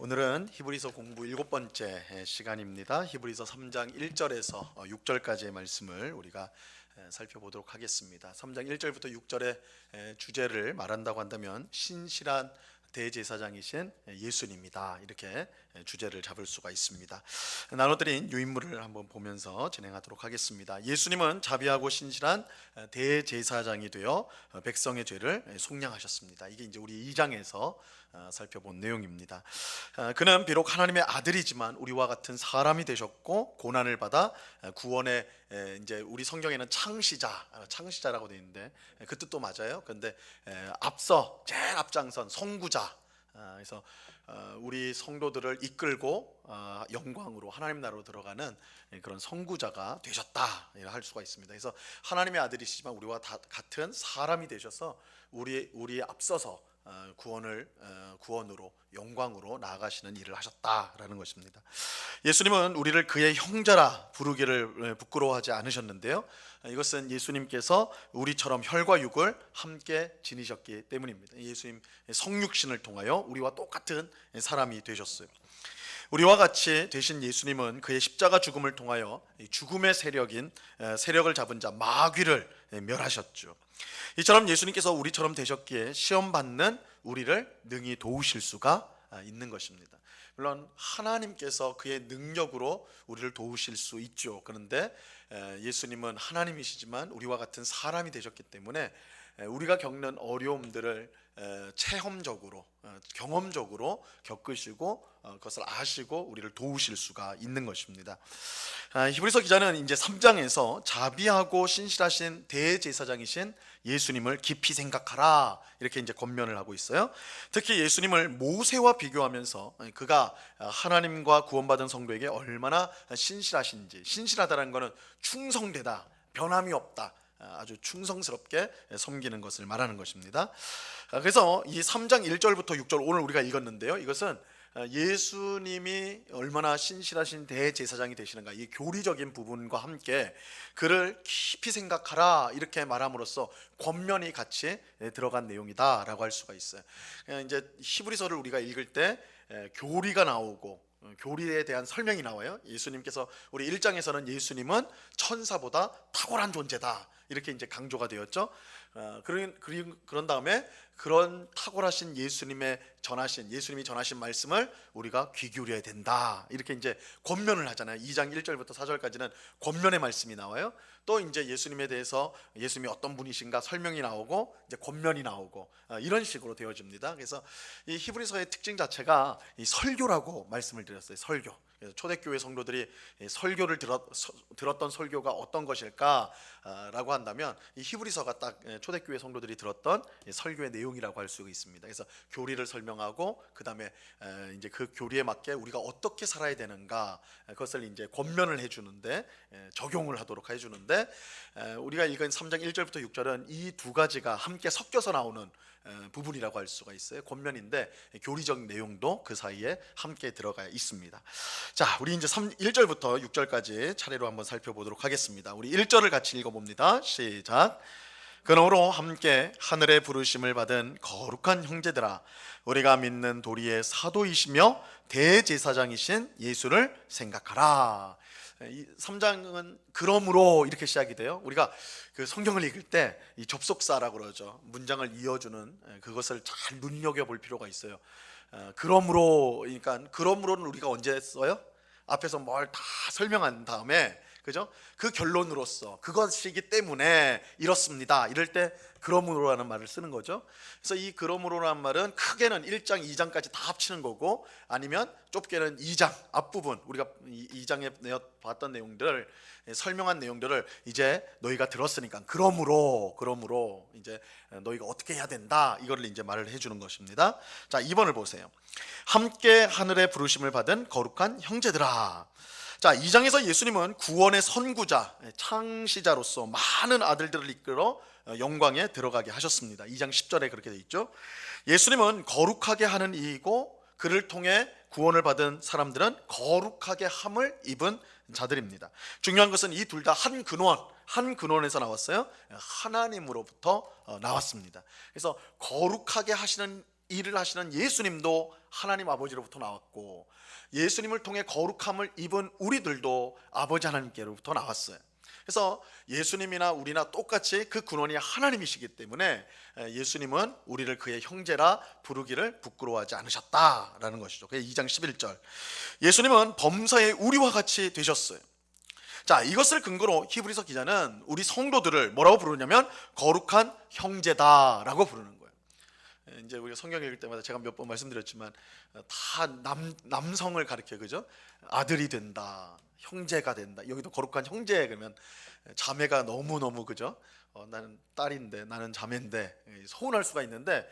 오늘은 히브리서 공부 7번째 시간입니다. 히브리서 3장 1절에서 6절까지의 말씀을 우리가 살펴보도록 하겠습니다. 3장 1절부터 6절의 주제를 말한다고 한다면 신실한 대제사장이신 예수님이다, 이렇게 주제를 잡을 수가 있습니다. 나눠드린 유인물을 한번 보면서 진행하도록 하겠습니다. 예수님은 자비하고 신실한 대제사장이 되어 백성의 죄를 속량하셨습니다. 이게 이제 우리 2장에서 살펴본 내용입니다. 그는 비록 하나님의 아들이지만 우리와 같은 사람이 되셨고 고난을 받아 구원의, 이제 우리 성경에는 창시자라고 되어 있는데 그 뜻도 맞아요. 그런데 앞서 제일 앞장선 선구자, 그래서 우리 성도들을 이끌고 영광으로 하나님 나라로 들어가는 그런 선구자가 되셨다 할 수가 있습니다. 그래서 하나님의 아들이시지만 우리와 같은 사람이 되셔서 우리 앞서서 구원으로 영광으로 나아가시는 일을 하셨다라는 것입니다. 예수님은 우리를 그의 형제라 부르기를 부끄러워하지 않으셨는데요, 이것은 예수님께서 우리처럼 혈과 육을 함께 지니셨기 때문입니다. 예수님 성육신을 통하여 우리와 똑같은 사람이 되셨어요. 우리와 같이 되신 예수님은 그의 십자가 죽음을 통하여 죽음의 세력을 잡은 자 마귀를 멸하셨죠. 이처럼 예수님께서 우리처럼 되셨기에 시험 받는 우리를 능히 도우실 수가 있는 것입니다. 물론 하나님께서 그의 능력으로 우리를 도우실 수 있죠. 그런데 예수님은 하나님이시지만 우리와 같은 사람이 되셨기 때문에 우리가 겪는 어려움들을 체험적으로, 경험적으로 겪으시고 그것을 아시고 우리를 도우실 수가 있는 것입니다. 히브리서 기자는 이제 3장에서 자비하고 신실하신 대제사장이신 예수님을 깊이 생각하라, 이렇게 이제 권면을 하고 있어요. 특히 예수님을 모세와 비교하면서 그가 하나님과 구원받은 성도에게 얼마나 신실하신지, 신실하다는 것은 충성되다, 변함이 없다, 아주 충성스럽게 섬기는 것을 말하는 것입니다. 그래서 이 3장 1절부터 6절 오늘 우리가 읽었는데요, 이것은 예수님이 얼마나 신실하신 대제사장이 되시는가, 이 교리적인 부분과 함께 그를 깊이 생각하라 이렇게 말함으로써 권면이 같이 들어간 내용이다라고 할 수가 있어요. 이제 히브리서를 우리가 읽을 때 교리가 나오고 교리에 대한 설명이 나와요. 예수님께서 우리 1장에서는 예수님은 천사보다 탁월한 존재다, 이렇게 이제 강조가 되었죠. 그런 다음에 그런 탁월하신 예수님이 전하신 말씀을 우리가 귀 기울여야 된다, 이렇게 이제 권면을 하잖아요. 2장 1절부터 4절까지는 권면의 말씀이 나와요. 또 이제 예수님에 대해서 예수님이 어떤 분이신가 설명이 나오고 이제 권면이 나오고 이런 식으로 되어집니다. 그래서 이 히브리서의 특징 자체가 이 설교라고 말씀을 드렸어요. 설교. 그래서 초대교회 성도들이 설교를 들었던 설교가 어떤 것일까라고 한다면 이 히브리서가 딱 초대교회 성도들이 들었던 설교의 내용이라고 할 수 있습니다. 그래서 교리를 설명하고 그 다음에 이제 그 교리에 맞게 우리가 어떻게 살아야 되는가, 그것을 이제 권면을 해주는데, 적용을 하도록 해주는데, 우리가 읽은 3장 1절부터 6절은 이 두 가지가 함께 섞여서 나오는 부분이라고 할 수가 있어요. 권면인데 교리적 내용도 그 사이에 함께 들어가 있습니다. 자, 우리 이제 1절부터 6절까지 차례로 한번 살펴보도록 하겠습니다. 우리 1절을 같이 읽어봅니다. 시작. 그러므로 함께 하늘의 부르심을 받은 거룩한 형제들아, 우리가 믿는 도리의 사도이시며 대제사장이신 예수를 생각하라. 이 3장은 그러므로 이렇게 시작이 돼요. 우리가 그 성경을 읽을 때 이 접속사라고 그러죠. 문장을 이어주는 그것을 잘 눈여겨볼 필요가 있어요. 그러므로, 그러니까 그러므로는 우리가 언제 써요? 앞에서 뭘 다 설명한 다음에, 그죠? 그 결론으로서 그것이기 때문에 이렇습니다, 이럴 때 그러므로라는 말을 쓰는 거죠. 그래서 이 그러므로라는 말은 크게는 1장, 2장까지 다 합치는 거고, 아니면 좁게는 2장 앞부분, 우리가 2장에 봤던 내용들을, 설명한 내용들을 이제 너희가 들었으니까 그러므로 이제 너희가 어떻게 해야 된다, 이거를 이제 말을 해주는 것입니다. 자, 2번을 보세요. 함께 하늘의 부르심을 받은 거룩한 형제들아. 자, 2장에서 예수님은 구원의 선구자, 창시자로서 많은 아들들을 이끌어 영광에 들어가게 하셨습니다. 2장 10절에 그렇게 돼 있죠. 예수님은 거룩하게 하는 이이고 그를 통해 구원을 받은 사람들은 거룩하게 함을 입은 자들입니다. 중요한 것은 이 둘 다 한 근원에서 나왔어요. 하나님으로부터 나왔습니다. 그래서 거룩하게 하시는 일을 하시는 예수님도 하나님 아버지로부터 나왔고, 예수님을 통해 거룩함을 입은 우리들도 아버지 하나님께로부터 나왔어요. 그래서 예수님이나 우리나 똑같이 그 근원이 하나님이시기 때문에 예수님은 우리를 그의 형제라 부르기를 부끄러워하지 않으셨다라는 것이죠. 2장 11절, 예수님은 범사의 우리와 같이 되셨어요. 자, 이것을 근거로 히브리서 기자는 우리 성도들을 뭐라고 부르냐면 거룩한 형제다라고 부르는 거예요. 이제 우리가 성경 읽을 때마다 제가 몇 번 말씀드렸지만 다 남성을 가리켜, 그죠? 아들이 된다, 형제가 된다. 여기도 거룩한 형제 그러면 자매가 너무 그죠? 나는 딸인데, 나는 자매인데 서운할 수가 있는데,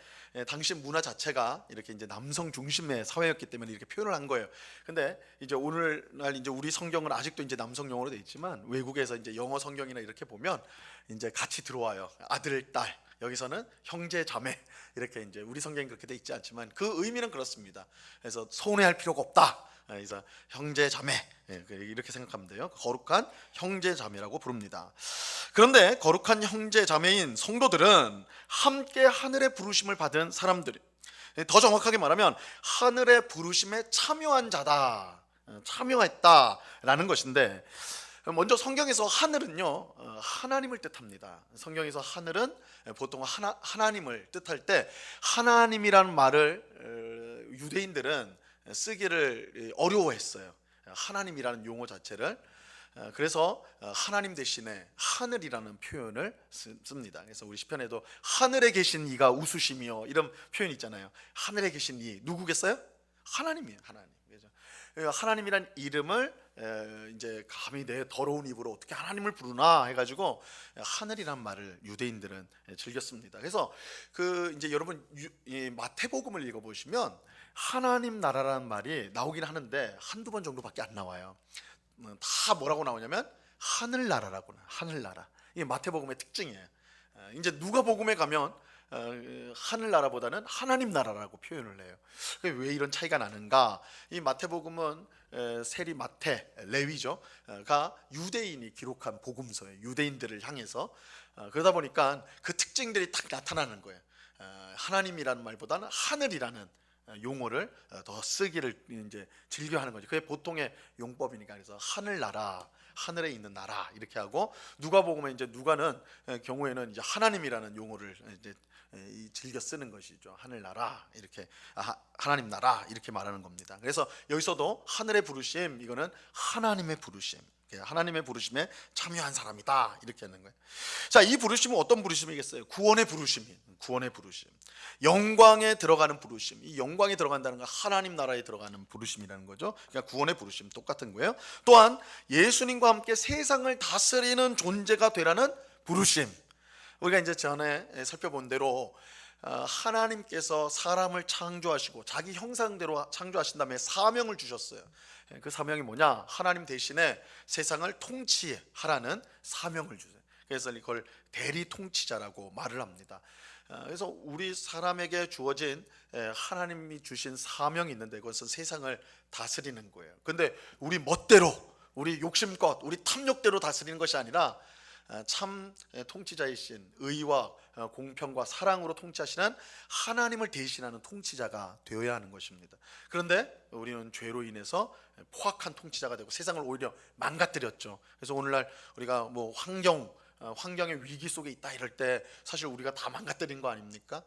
당시 문화 자체가 이렇게 이제 남성 중심의 사회였기 때문에 이렇게 표현을 한 거예요. 근데 이제 오늘날 이제 우리 성경은 아직도 이제 남성 용어로 돼 있지만, 외국에서 이제 영어 성경이나 이렇게 보면 이제 같이 들어와요. 아들, 딸. 여기서는 형제, 자매, 이렇게 이제 우리 성경이 그렇게 돼 있지 않지만 그 의미는 그렇습니다. 그래서 서운해할 필요가 없다. 그래서 형제, 자매, 이렇게 생각하면 돼요. 거룩한 형제, 자매라고 부릅니다. 그런데 거룩한 형제, 자매인 성도들은 함께 하늘의 부르심을 받은 사람들이, 더 정확하게 말하면 하늘의 부르심에 참여한 자다, 참여했다라는 것인데, 먼저 성경에서 하늘은요, 하나님을 뜻합니다. 성경에서 하늘은 보통 하나님을 뜻할 때, 하나님이라는 말을 유대인들은 쓰기를 어려워했어요. 하나님이라는 용어 자체를. 그래서 하나님 대신에 하늘이라는 표현을 씁니다. 그래서 우리 시편에도 하늘에 계신 이가 웃으시며, 이런 표현이 있잖아요. 하늘에 계신 이 누구겠어요? 하나님이에요. 하나님. 하나님이란 이름을 이제 감히 내 더러운 입으로 어떻게 하나님을 부르나 해가지고 하늘이란 말을 유대인들은 즐겼습니다. 그래서 그 이제 여러분 마태복음을 읽어보시면 하나님 나라라는 말이 나오긴 하는데 한두 번 정도밖에 안 나와요. 다 뭐라고 나오냐면 하늘나라라고 나와요. 하늘나라. 이게 마태복음의 특징이에요. 이제 누가복음에 가면 하늘나라보다는 하나님 나라라고 표현을 해요. 왜 이런 차이가 나는가? 이 마태복음은 세리, 마태, 레위죠가 유대인이 기록한 복음서예요. 유대인들을 향해서. 그러다 보니까 그 특징들이 딱 나타나는 거예요. 하나님이라는 말보다는 하늘이라는 용어를 더 쓰기를 이제 즐겨하는 거죠. 그게 보통의 용법이니까. 그래서 하늘나라, 하늘에 있는 나라 이렇게 하고, 누가복음에 이제 누가는 경우에는 이제 하나님이라는 용어를 이제 즐겨 쓰는 것이죠. 하늘나라 이렇게, 하나님 나라 이렇게 말하는 겁니다. 그래서 여기서도 하늘의 부르심, 이거는 하나님의 부르심, 하나님의 부르심에 참여한 사람이다 이렇게 하는 거예요. 자, 이 부르심은 어떤 부르심이겠어요? 구원의 부르심이에요. 구원의 부르심, 영광에 들어가는 부르심. 이 영광에 들어간다는 건 하나님 나라에 들어가는 부르심이라는 거죠. 그러니까 구원의 부르심 똑같은 거예요. 또한 예수님과 함께 세상을 다스리는 존재가 되라는 부르심. 우리가 이제 전에 살펴본 대로 하나님께서 사람을 창조하시고 자기 형상대로 창조하신 다음에 사명을 주셨어요. 그 사명이 뭐냐? 하나님 대신에 세상을 통치하라는 사명을 주세요. 그래서 이걸 대리 통치자라고 말을 합니다. 그래서 우리 사람에게 주어진 하나님이 주신 사명이 있는데, 그것은 세상을 다스리는 거예요. 근데 우리 멋대로, 우리 욕심껏, 우리 탐욕대로 다스리는 것이 아니라 참 통치자이신 의와 공평과 사랑으로 통치하시는 하나님을 대신하는 통치자가 되어야 하는 것입니다. 그런데 우리는 죄로 인해서 포악한 통치자가 되고 세상을 오히려 망가뜨렸죠. 그래서 오늘날 우리가 뭐 환경의 위기 속에 있다 이럴 때 사실 우리가 다 망가뜨린 거 아닙니까?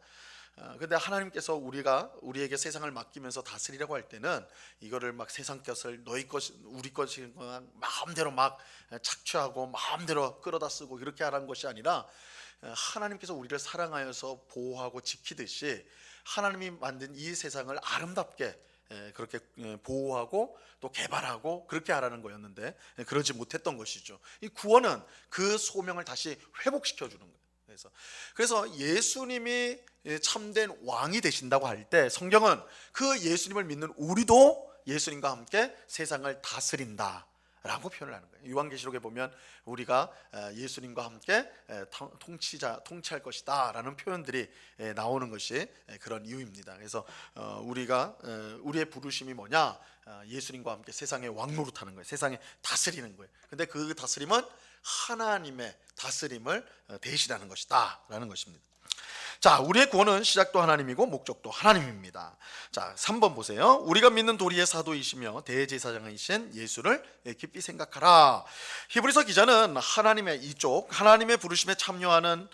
근데 하나님께서 우리에게 세상을 맡기면서 다스리라고 할 때는 이거를 막 세상 것을 너희 것, 우리 것인 거 마음대로 막 착취하고 마음대로 끌어다 쓰고 이렇게 하라는 것이 아니라, 하나님께서 우리를 사랑하여서 보호하고 지키듯이 하나님이 만든 이 세상을 아름답게 그렇게 보호하고 또 개발하고 그렇게 하라는 거였는데 그러지 못했던 것이죠. 이 구원은 그 소명을 다시 회복시켜 주는 거예요. 그래서 예수님이 참된 왕이 되신다고 할 때 성경은 그 예수님을 믿는 우리도 예수님과 함께 세상을 다스린다 라고 표현을 하는 거예요. 요한계시록에 보면 우리가 예수님과 함께 통치할 것이다 라는 표현들이 나오는 것이 그런 이유입니다. 그래서 우리의 부르심이 뭐냐? 예수님과 함께 세상의 왕노릇하는 거예요. 세상에 다스리는 거예요. 근데 그 다스림은 하나님의 다스림을 대신하는 것이다 라는 것입니다. 자, 우리의 구원은 시작도 하나님이고 목적도 하나님입니다. 자, 3번 보세요. 우리가 믿는 도리의 사도이시며 대제사장이신 예수를 깊이 생각하라. 히브리서 기자는 하나님의 이쪽 하나님의 부르심에 참여하는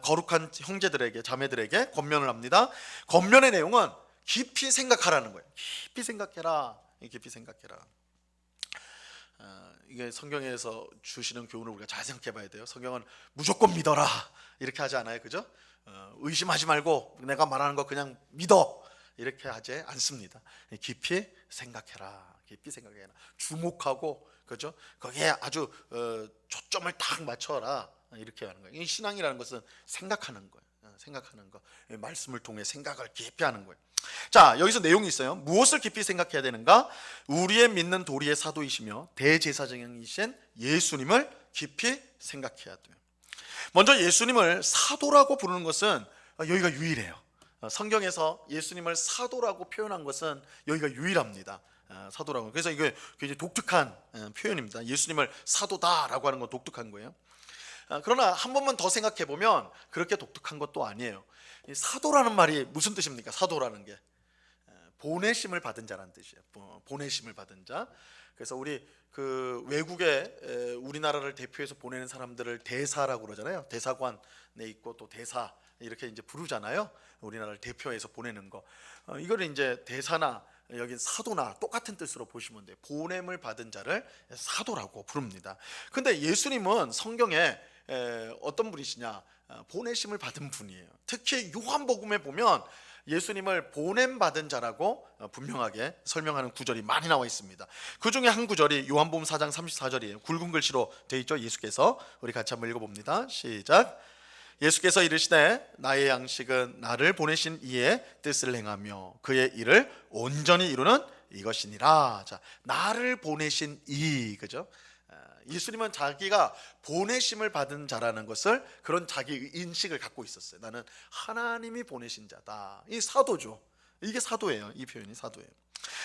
거룩한 형제들에게, 자매들에게 권면을 합니다. 권면의 내용은 깊이 생각하라는 거예요. 깊이 생각해라. 깊이 생각해라. 이게 성경에서 주시는 교훈을 우리가 잘 생각해 봐야 돼요. 성경은 무조건 믿어라 이렇게 하지 않아요, 그죠? 의심하지 말고 내가 말하는 거 그냥 믿어 이렇게 하지 않습니다. 깊이 생각해라, 깊이 생각해라. 주목하고, 그죠? 거기에 아주 초점을 딱 맞춰라 이렇게 하는 거예요. 이 신앙이라는 것은 생각하는 거예요. 생각하는 거, 말씀을 통해 생각을 깊이 하는 거예요. 자, 여기서 내용이 있어요. 무엇을 깊이 생각해야 되는가? 우리의 믿는 도리의 사도이시며 대제사장이신 예수님을 깊이 생각해야 돼요. 먼저 예수님을 사도라고 부르는 것은 여기가 유일해요. 성경에서 예수님을 사도라고 표현한 것은 여기가 유일합니다. 사도라고. 그래서 이게 굉장히 독특한 표현입니다. 예수님을 사도다라고 하는 건 독특한 거예요. 그러나 한 번만 더 생각해 보면 그렇게 독특한 것도 아니에요. 사도라는 말이 무슨 뜻입니까? 사도라는 게 보내심을 받은 자라는 뜻이에요. 보내심을 받은 자. 그래서 우리 그 외국에 우리나라를 대표해서 보내는 사람들을 대사라고 그러잖아요. 대사관에 있고 또 대사 이렇게 이제 부르잖아요. 우리나라를 대표해서 보내는 거. 이거를 이제 대사나 여기 사도나 똑같은 뜻으로 보시면 돼요. 보냄을 받은 자를 사도라고 부릅니다. 근데 예수님은 성경에 어떤 분이시냐? 보내심을 받은 분이에요. 특히 요한복음에 보면 예수님을 보냄받은 자라고 분명하게 설명하는 구절이 많이 나와 있습니다. 그 중에 한 구절이 요한복음 4장 34절이에요. 굵은 글씨로 되어 있죠. 예수께서, 우리 같이 한번 읽어봅니다. 시작. 예수께서 이르시되 나의 양식은 나를 보내신 이의 뜻을 행하며 그의 일을 온전히 이루는 이것이니라. 자, 나를 보내신 이, 그죠? 예수님은 자기가 보내심을 받은 자라는 것을, 그런 자기 인식을 갖고 있었어요. 나는 하나님이 보내신 자다. 이 사도죠. 이게 사도예요. 이 표현이 사도예요.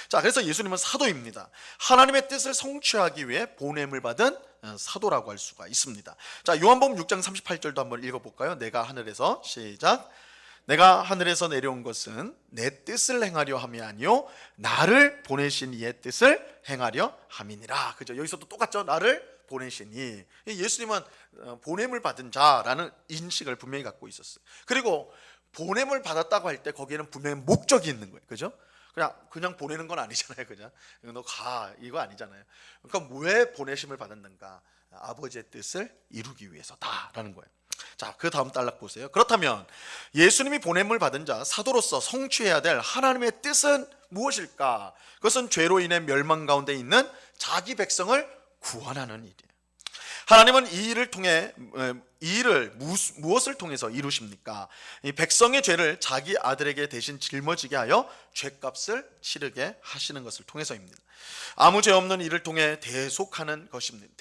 자, 그래서 예수님은 사도입니다. 하나님의 뜻을 성취하기 위해 보냄을 받은 사도라고 할 수가 있습니다. 자, 요한복음 6장 38절도 한번 읽어볼까요? 내가 하늘에서, 시작. 내가 하늘에서 내려온 것은 내 뜻을 행하려 함이 아니요 나를 보내신 이의 뜻을 행하려 함이니라. 그죠? 여기서도 똑같죠. 나를 보내시니. 예수님은 보냄을 받은 자라는 인식을 분명히 갖고 있었어요. 그리고 보냄을 받았다고 할 때 거기에는 분명히 목적이 있는 거예요. 그죠? 그냥 보내는 건 아니잖아요. 그냥 너 가, 이거 아니잖아요. 그러니까 왜 보내심을 받았는가? 아버지의 뜻을 이루기 위해서다라는 거예요. 자, 그 다음 단락 보세요. 그렇다면 예수님이 보냄을 받은 자, 사도로서 성취해야 될 하나님의 뜻은 무엇일까? 그것은 죄로 인해 멸망 가운데 있는 자기 백성을 구원하는 일이에요. 하나님은 이 일을 통해, 이 일을 무엇을 통해서 이루십니까? 이 백성의 죄를 자기 아들에게 대신 짊어지게 하여 죄값을 치르게 하시는 것을 통해서입니다. 아무 죄 없는 이를 통해 대속하는 것입니다.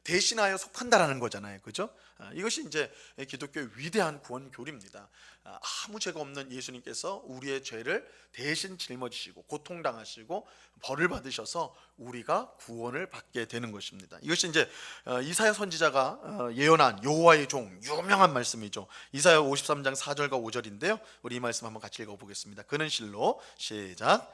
대신하여 속한다라는 거잖아요. 그죠? 이것이 이제 기독교의 위대한 구원 교리입니다. 아무 죄가 없는 예수님께서 우리의 죄를 대신 짊어지시고 고통당하시고 벌을 받으셔서 우리가 구원을 받게 되는 것입니다. 이것이 이제 이사야 선지자가 예언한 여호와의 종, 유명한 말씀이죠. 이사야 53장 4절과 5절인데요. 우리 이 말씀 한번 같이 읽어보겠습니다. 그는 실로, 시작.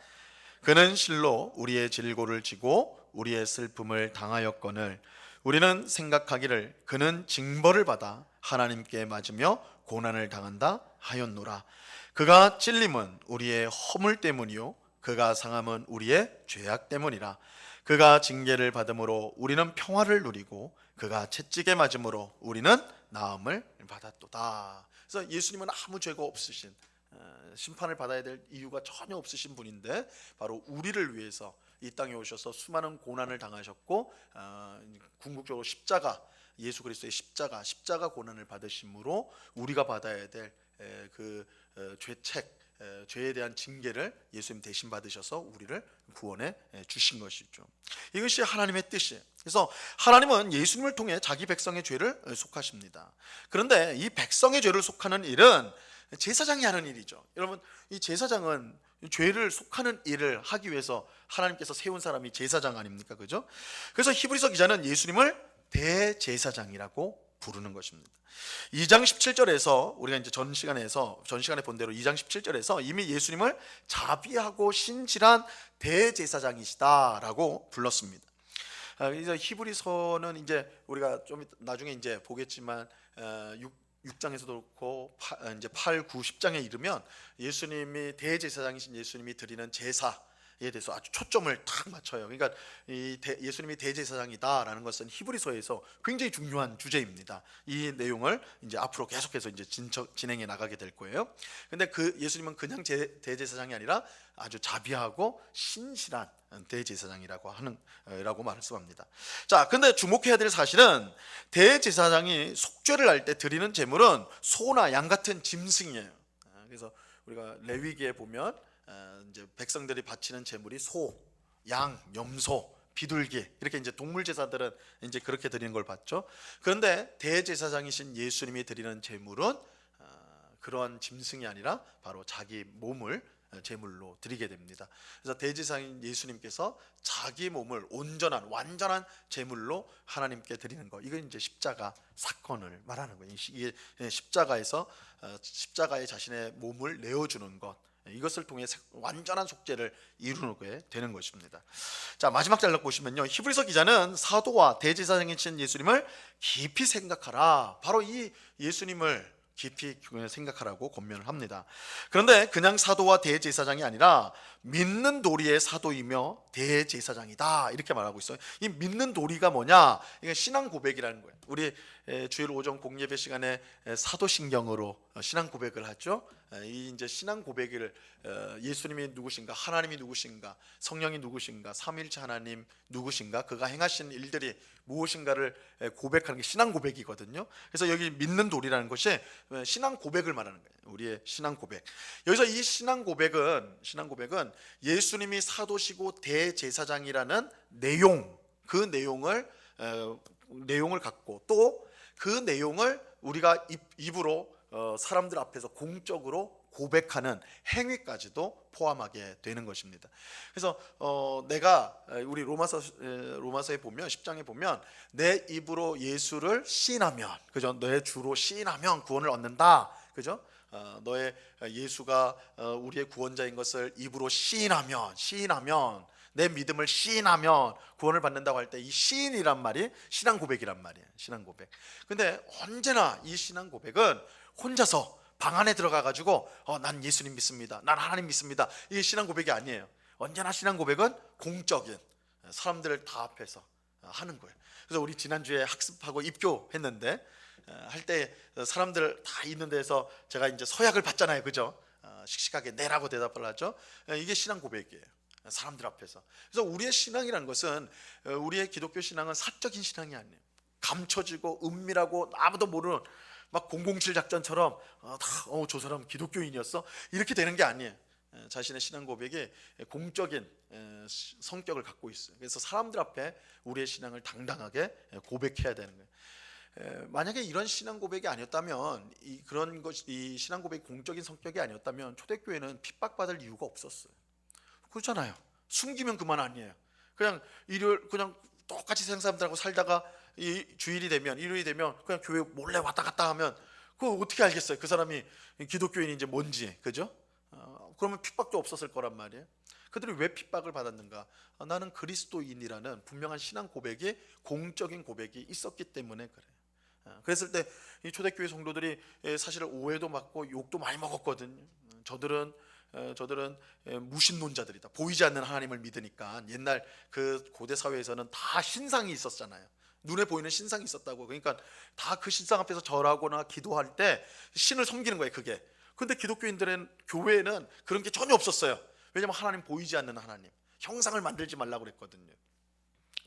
그는 실로 우리의 질고를 지고 우리의 슬픔을 당하였거늘 우리는 생각하기를 그는 징벌을 받아 하나님께 맞으며 고난을 당한다 하였노라. 그가 찔림은 우리의 허물 때문이요 그가 상함은 우리의 죄악 때문이라. 그가 징계를 받음으로 우리는 평화를 누리고 그가 채찍에 맞음으로 우리는 나음을 받았도다. 그래서 예수님은 아무 죄가 없으신, 심판을 받아야 될 이유가 전혀 없으신 분인데 바로 우리를 위해서 이 땅에 오셔서 수많은 고난을 당하셨고 궁극적으로 십자가, 예수 그리스도의 십자가 고난을 받으심으로 우리가 받아야 될 그 죄책, 죄에 대한 징계를 예수님 대신 받으셔서 우리를 구원해 주신 것이죠. 이것이 하나님의 뜻이에요. 그래서 하나님은 예수님을 통해 자기 백성의 죄를 속하십니다. 그런데 이 백성의 죄를 속하는 일은 제사장이 하는 일이죠. 여러분, 이 제사장은 죄를 속하는 일을 하기 위해서 하나님께서 세운 사람이 제사장 아닙니까? 그죠? 그래서 히브리서 기자는 예수님을 대제사장이라고 부르는 것입니다. 2장 17절에서 우리가 이제 전 시간에 본 대로 2장 17절에서 이미 예수님을 자비하고 신실한 대제사장이시다라고 불렀습니다. 그래서 히브리서는 이제 우리가 좀 나중에 이제 보겠지만 6장에서도 그렇고 이제 8, 9, 10장에 이르면 예수님이 대제사장이신 예수님이 드리는 제사에 대해서 아주 초점을 탁 맞춰요. 그러니까 예수님이 대제사장이다라는 것은 히브리서에서 굉장히 중요한 주제입니다. 이 내용을 이제 앞으로 계속해서 이제 진행해 나가게 될 거예요. 근데 그 예수님은 그냥 대제사장이 아니라 아주 자비하고 신실한 대제사장이라고 말씀합니다. 자, 근데 주목해야 될 사실은 대제사장이 속죄를 할 때 드리는 제물은 소나 양 같은 짐승이에요. 그래서 우리가 레위기에 보면 이제 백성들이 바치는 제물이 소, 양, 염소, 비둘기 이렇게 이제 동물 제사들은 이제 그렇게 드리는 걸 봤죠. 그런데 대제사장이신 예수님이 드리는 제물은 그런 짐승이 아니라 바로 자기 몸을 제물로 드리게 됩니다. 그래서 대제사장인 예수님께서 자기 몸을 온전한 완전한 제물로 하나님께 드리는 것, 이건 이제 십자가 사건을 말하는 거예요. 이게 십자가에 자신의 몸을 내어주는 것, 이것을 통해 완전한 속죄를 이루게 되는 것입니다. 자, 마지막 장락 보시면요, 히브리서 기자는 사도와 대제사장이신 예수님을 깊이 생각하라, 바로 이 예수님을 깊이 생각하라고 권면을 합니다. 그런데 그냥 사도와 대제사장이 아니라 믿는 도리의 사도이며 대제사장이다, 이렇게 말하고 있어요. 이 믿는 도리가 뭐냐? 이게 신앙 고백이라는 거예요. 우리 주일 오전 공예배 시간에 사도신경으로 신앙 고백을 하죠. 이 이제 신앙 고백을 예수님이 누구신가, 하나님이 누구신가, 성령이 누구신가, 삼위일체 하나님 누구신가, 그가 행하신 일들이 무엇인가를 고백하는 게 신앙 고백이거든요. 그래서 여기 믿는 도리라는 것이 신앙 고백을 말하는 거예요. 우리의 신앙 고백. 여기서 이 신앙 고백은 예수님이 사도시고 대제사장이라는 내용, 그 내용을 갖고 또 그 내용을 우리가 입으로 사람들 앞에서 공적으로 고백하는 행위까지도 포함하게 되는 것입니다. 그래서 내가 우리 로마서에 보면 10장에 보면 내 입으로 예수를 시인하면, 그죠? 너의 주로 시인하면 구원을 얻는다, 그죠? 너의 예수가 우리의 구원자인 것을 입으로 시인하면 내 믿음을 시인하면 구원을 받는다고 할 때 이 시인이란 말이 신앙 고백이란 말이에요. 신앙 고백. 근데 언제나 이 신앙 고백은 혼자서 방 안에 들어가 가지고 난 예수님 믿습니다, 난 하나님 믿습니다, 이게 신앙 고백이 아니에요. 언제나 신앙 고백은 공적인 사람들을 다 앞에서 하는 거예요. 그래서 우리 지난주에 학습하고 입교했는데 할 때 사람들 다 있는 데서 제가 이제 서약을 받잖아요, 그죠? 씩씩하게 내라고 대답을 하죠. 이게 신앙 고백이에요, 사람들 앞에서. 그래서 우리의 신앙이라는 것은, 우리의 기독교 신앙은 사적인 신앙이 아니에요. 감춰지고 은밀하고 아무도 모르는 막 007 작전처럼 저 사람 기독교인이었어, 이렇게 되는 게 아니에요. 자신의 신앙 고백이 공적인 성격을 갖고 있어요. 그래서 사람들 앞에 우리의 신앙을 당당하게 고백해야 되는 거예요. 만약에 이런 신앙 고백이 아니었다면, 이 신앙 고백이 공적인 성격이 아니었다면 초대교회는 핍박받을 이유가 없었어요. 그렇잖아요. 숨기면 그만 아니에요. 그냥 그냥 똑같이 세상 사람들하고 살다가 이 주일이 되면, 일요일이 되면 그냥 교회 몰래 왔다 갔다 하면 그거 어떻게 알겠어요? 그 사람이 기독교인인지 뭔지, 그죠? 그러면 핍박도 없었을 거란 말이에요. 그들이 왜 핍박을 받았는가? 나는 그리스도인이라는 분명한 신앙 고백이, 공적인 고백이 있었기 때문에 그래요. 그랬을 때 이 초대교회 성도들이 사실 오해도 받고 욕도 많이 먹었거든요. 저들은 무신론자들이다, 보이지 않는 하나님을 믿으니까. 옛날 그 고대 사회에서는 다 신상이 있었잖아요. 눈에 보이는 신상이 있었다고. 그러니까 다 그 신상 앞에서 절하거나 기도할 때 신을 섬기는 거예요, 그게. 근데 기독교인들의 교회에는 그런 게 전혀 없었어요. 왜냐하면 하나님, 보이지 않는 하나님, 형상을 만들지 말라고 그랬거든요.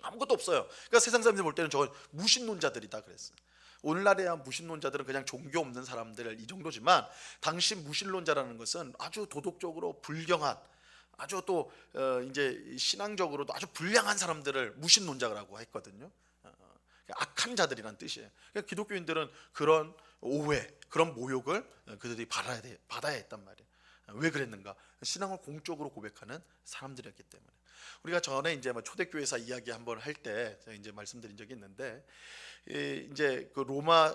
아무것도 없어요. 그러니까 세상 사람들이 볼 때는 저건 무신론자들이다 그랬어요. 오늘날에야 무신론자들은 그냥 종교 없는 사람들, 이 정도지만 당시 무신론자라는 것은 아주 도덕적으로 불경한, 아주 또 이제 신앙적으로도 아주 불량한 사람들을 무신론자라고 했거든요. 악한 자들이란 뜻이에요. 그러니까 기독교인들은 그런 오해, 그런 모욕을 그들이 받아야 했단 말이에요. 왜 그랬는가? 신앙을 공적으로 고백하는 사람들이었기 때문에. 우리가 전에 이제 초대교회사 이야기 한번 할 때 이제 말씀드린 적이 있는데, 이제 그 로마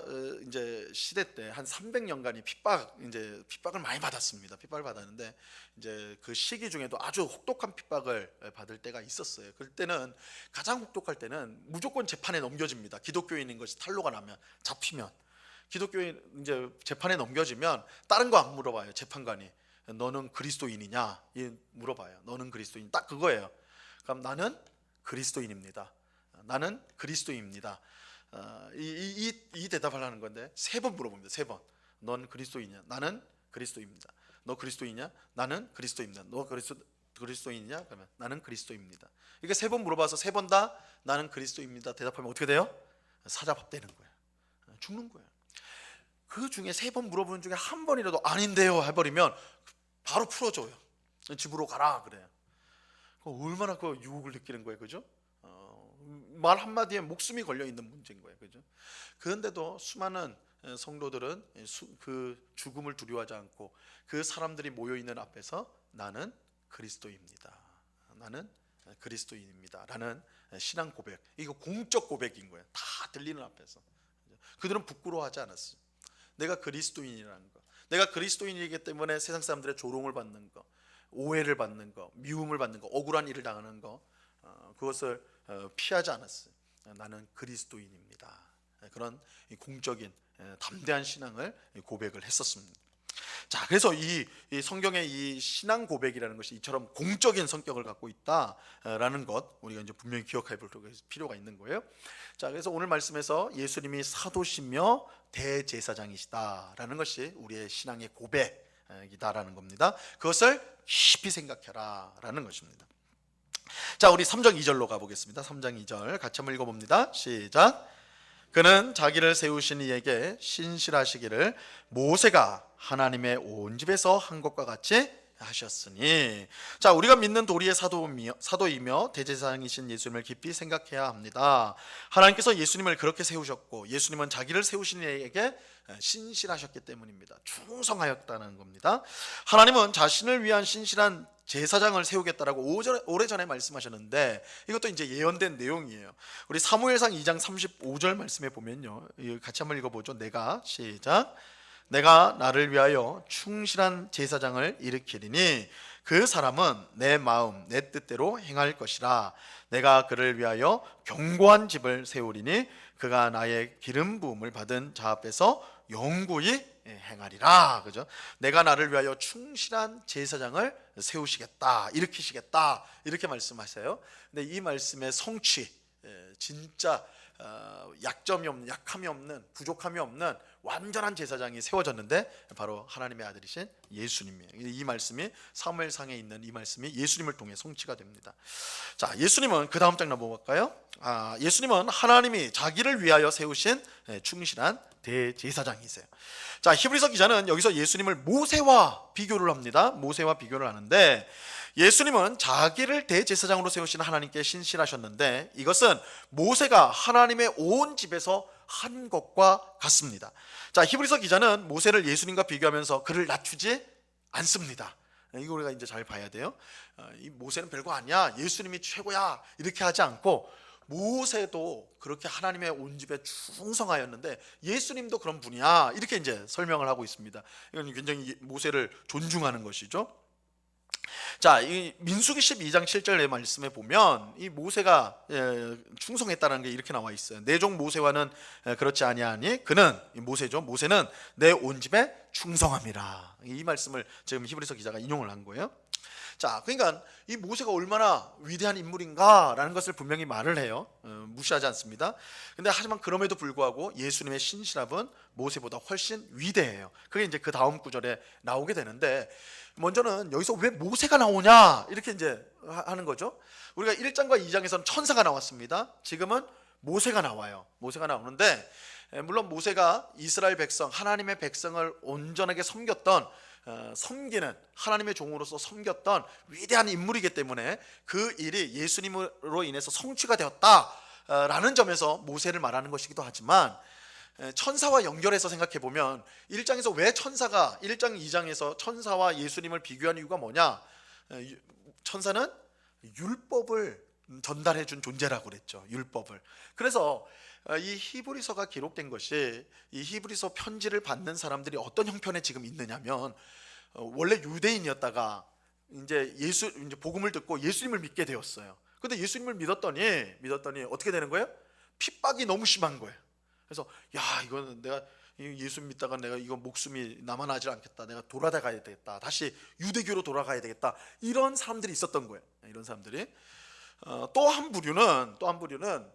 이제 시대 때 한 300년간이 핍박을 많이 받았습니다. 핍박을 받았는데 이제 그 시기 중에도 아주 혹독한 핍박을 받을 때가 있었어요. 그럴 때는 가장 혹독할 때는 무조건 재판에 넘겨집니다. 기독교인인 것이 탄로가 나면, 잡히면 기독교인 이제 재판에 넘겨지면 다른 거 안 물어봐요. 재판관이 너는 그리스도인이냐 물어봐요. 너는 그리스도인, 딱 그거예요. 그럼 나는 그리스도인입니다. 나는 그리스도인입니다. 이 대답을 하는 건데 3번 물어봅니다. 3번. 넌 그리스도인이냐? 나는 그리스도입니다. 너 그리스도인이냐? 나는 그리스도입니다. 너 그리스도인이냐? 그러면 나는 그리스도입니다. 이게 3번 물어봐서 3번 다 나는 그리스도입니다 대답하면 어떻게 돼요? 사자밥 되는 거예요. 죽는 거예요. 그 중에 3번 물어보는 중에 한 번이라도 아닌데요 해버리면 바로 풀어줘요. 집으로 가라 그래요. 얼마나 그 유혹을 느끼는 거예요, 그죠? 말 한마디에 목숨이 걸려 있는 문제인 거예요, 그죠? 그런데도 수많은 성도들은 그 죽음을 두려워하지 않고 그 사람들이 모여 있는 앞에서 나는 그리스도입니다. 나는 그리스도인입니다라는 신앙 고백. 이거 공적 고백인 거예요. 다 들리는 앞에서. 그들은 부끄러워하지 않았어요. 내가 그리스도인이라는 거. 내가 그리스도인이기 때문에 세상 사람들의 조롱을 받는 거, 오해를 받는 거, 미움을 받는 거, 억울한 일을 당하는 거, 그것을 피하지 않았어요. 나는 그리스도인입니다. 그런 공적인 담대한 신앙을 고백을 했었습니다. 자, 그래서 이 성경의 이 신앙 고백이라는 것이 이처럼 공적인 성격을 갖고 있다라는 것 우리가 이제 분명히 기억해 볼 필요가 있는 거예요. 자, 그래서 오늘 말씀에서 예수님이 사도시며 대제사장이시다라는 것이 우리의 신앙의 고백이다라는 겁니다. 그것을 깊이 생각해라라는 것입니다. 자, 우리 3장 2절로 가보겠습니다. 3장 2절 같이 한번 읽어봅니다. 시작. 그는 자기를 세우신 이에게 신실하시기를 모세가 하나님의 온 집에서 한 것과 같이 하셨으니. 자, 우리가 믿는 도리의 사도이며 대제사장이신 예수님을 깊이 생각해야 합니다. 하나님께서 예수님을 그렇게 세우셨고 예수님은 자기를 세우신 이에게 신실하셨기 때문입니다. 충성하였다는 겁니다. 하나님은 자신을 위한 신실한 제사장을 세우겠다라고 오래전에 말씀하셨는데 이것도 이제 예언된 내용이에요. 우리 사무엘상 2장 35절 말씀에 보면요, 같이 한번 읽어보죠. 시작. 내가 나를 위하여 충실한 제사장을 일으키리니 그 사람은 내 마음 내 뜻대로 행할 것이라. 내가 그를 위하여 견고한 집을 세우리니 그가 나의 기름 부음을 받은 자 앞에서 영구히 행하리라. 그죠? 내가 나를 위하여 충실한 제사장을 세우시겠다, 일으키시겠다, 이렇게 말씀하세요. 근데 이 말씀의 성취, 진짜 약점이 없는, 약함이 없는, 부족함이 없는 완전한 제사장이 세워졌는데 바로 하나님의 아들이신 예수님이에요. 이 말씀이 사무엘상에 있는 이 말씀이 예수님을 통해 성취가 됩니다. 자, 예수님은 그 다음 장 넘어갈까요? 예수님은 하나님이 자기를 위하여 세우신 충실한 대제사장이세요. 자, 히브리서 기자는 여기서 예수님을 모세와 비교를 합니다. 모세와 비교를 하는데 예수님은 자기를 대제사장으로 세우신 하나님께 신실하셨는데 이것은 모세가 하나님의 온 집에서 한 것과 같습니다. 자, 히브리서 기자는 모세를 예수님과 비교하면서 그를 낮추지 않습니다. 이거 우리가 이제 잘 봐야 돼요. 이 모세는 별거 아니야, 예수님이 최고야, 이렇게 하지 않고 모세도 그렇게 하나님의 온 집에 충성하였는데 예수님도 그런 분이야, 이렇게 이제 설명을 하고 있습니다. 이건 굉장히 모세를 존중하는 것이죠. 자, 이 민수기 12장 7절의 말씀에 보면 이 모세가 충성했다는 게 이렇게 나와 있어요. 내 종 모세와는 그렇지 아니하니 그는, 모세죠, 모세는 내 온 집에 충성함이라. 이 말씀을 지금 히브리서 기자가 인용을 한 거예요. 자, 그러니까 이 모세가 얼마나 위대한 인물인가라는 것을 분명히 말을 해요. 무시하지 않습니다. 근데 하지만 그럼에도 불구하고 예수님의 신실함은 모세보다 훨씬 위대해요. 그게 이제 그 다음 구절에 나오게 되는데, 먼저는 여기서 왜 모세가 나오냐 이렇게 이제 하는 거죠. 우리가 1장과 2장에서는 천사가 나왔습니다. 지금은 모세가 나와요. 모세가 나오는데, 물론 모세가 이스라엘 백성, 하나님의 백성을 온전하게 섬기는 하나님의 종으로서 섬겼던 위대한 인물이기 때문에 그 일이 예수님으로 인해서 성취가 되었다라는 점에서 모세를 말하는 것이기도 하지만, 천사와 연결해서 생각해 보면 1장에서 왜 1장 2장에서 천사와 예수님을 비교한 이유가 뭐냐? 천사는 율법을 전달해 준 존재라고 그랬죠. 율법을. 그래서 이 히브리서가 기록된 것이, 이 히브리서 편지를 받는 사람들이 어떤 형편에 지금 있느냐면, 원래 유대인이었다가 이제 복음을 듣고 예수님을 믿게 되었어요. 근데 예수님을 믿었더니 어떻게 되는 거예요? 핍박이 너무 심한 거예요. 그래서 이거는 내가 예수 믿다가 내가 이거 목숨이 남아나지 않겠다, 내가 돌아가야 되겠다, 다시 유대교로 돌아가야 되겠다, 이런 사람들이 있었던 거예요. 이런 사람들이. 또 한 부류는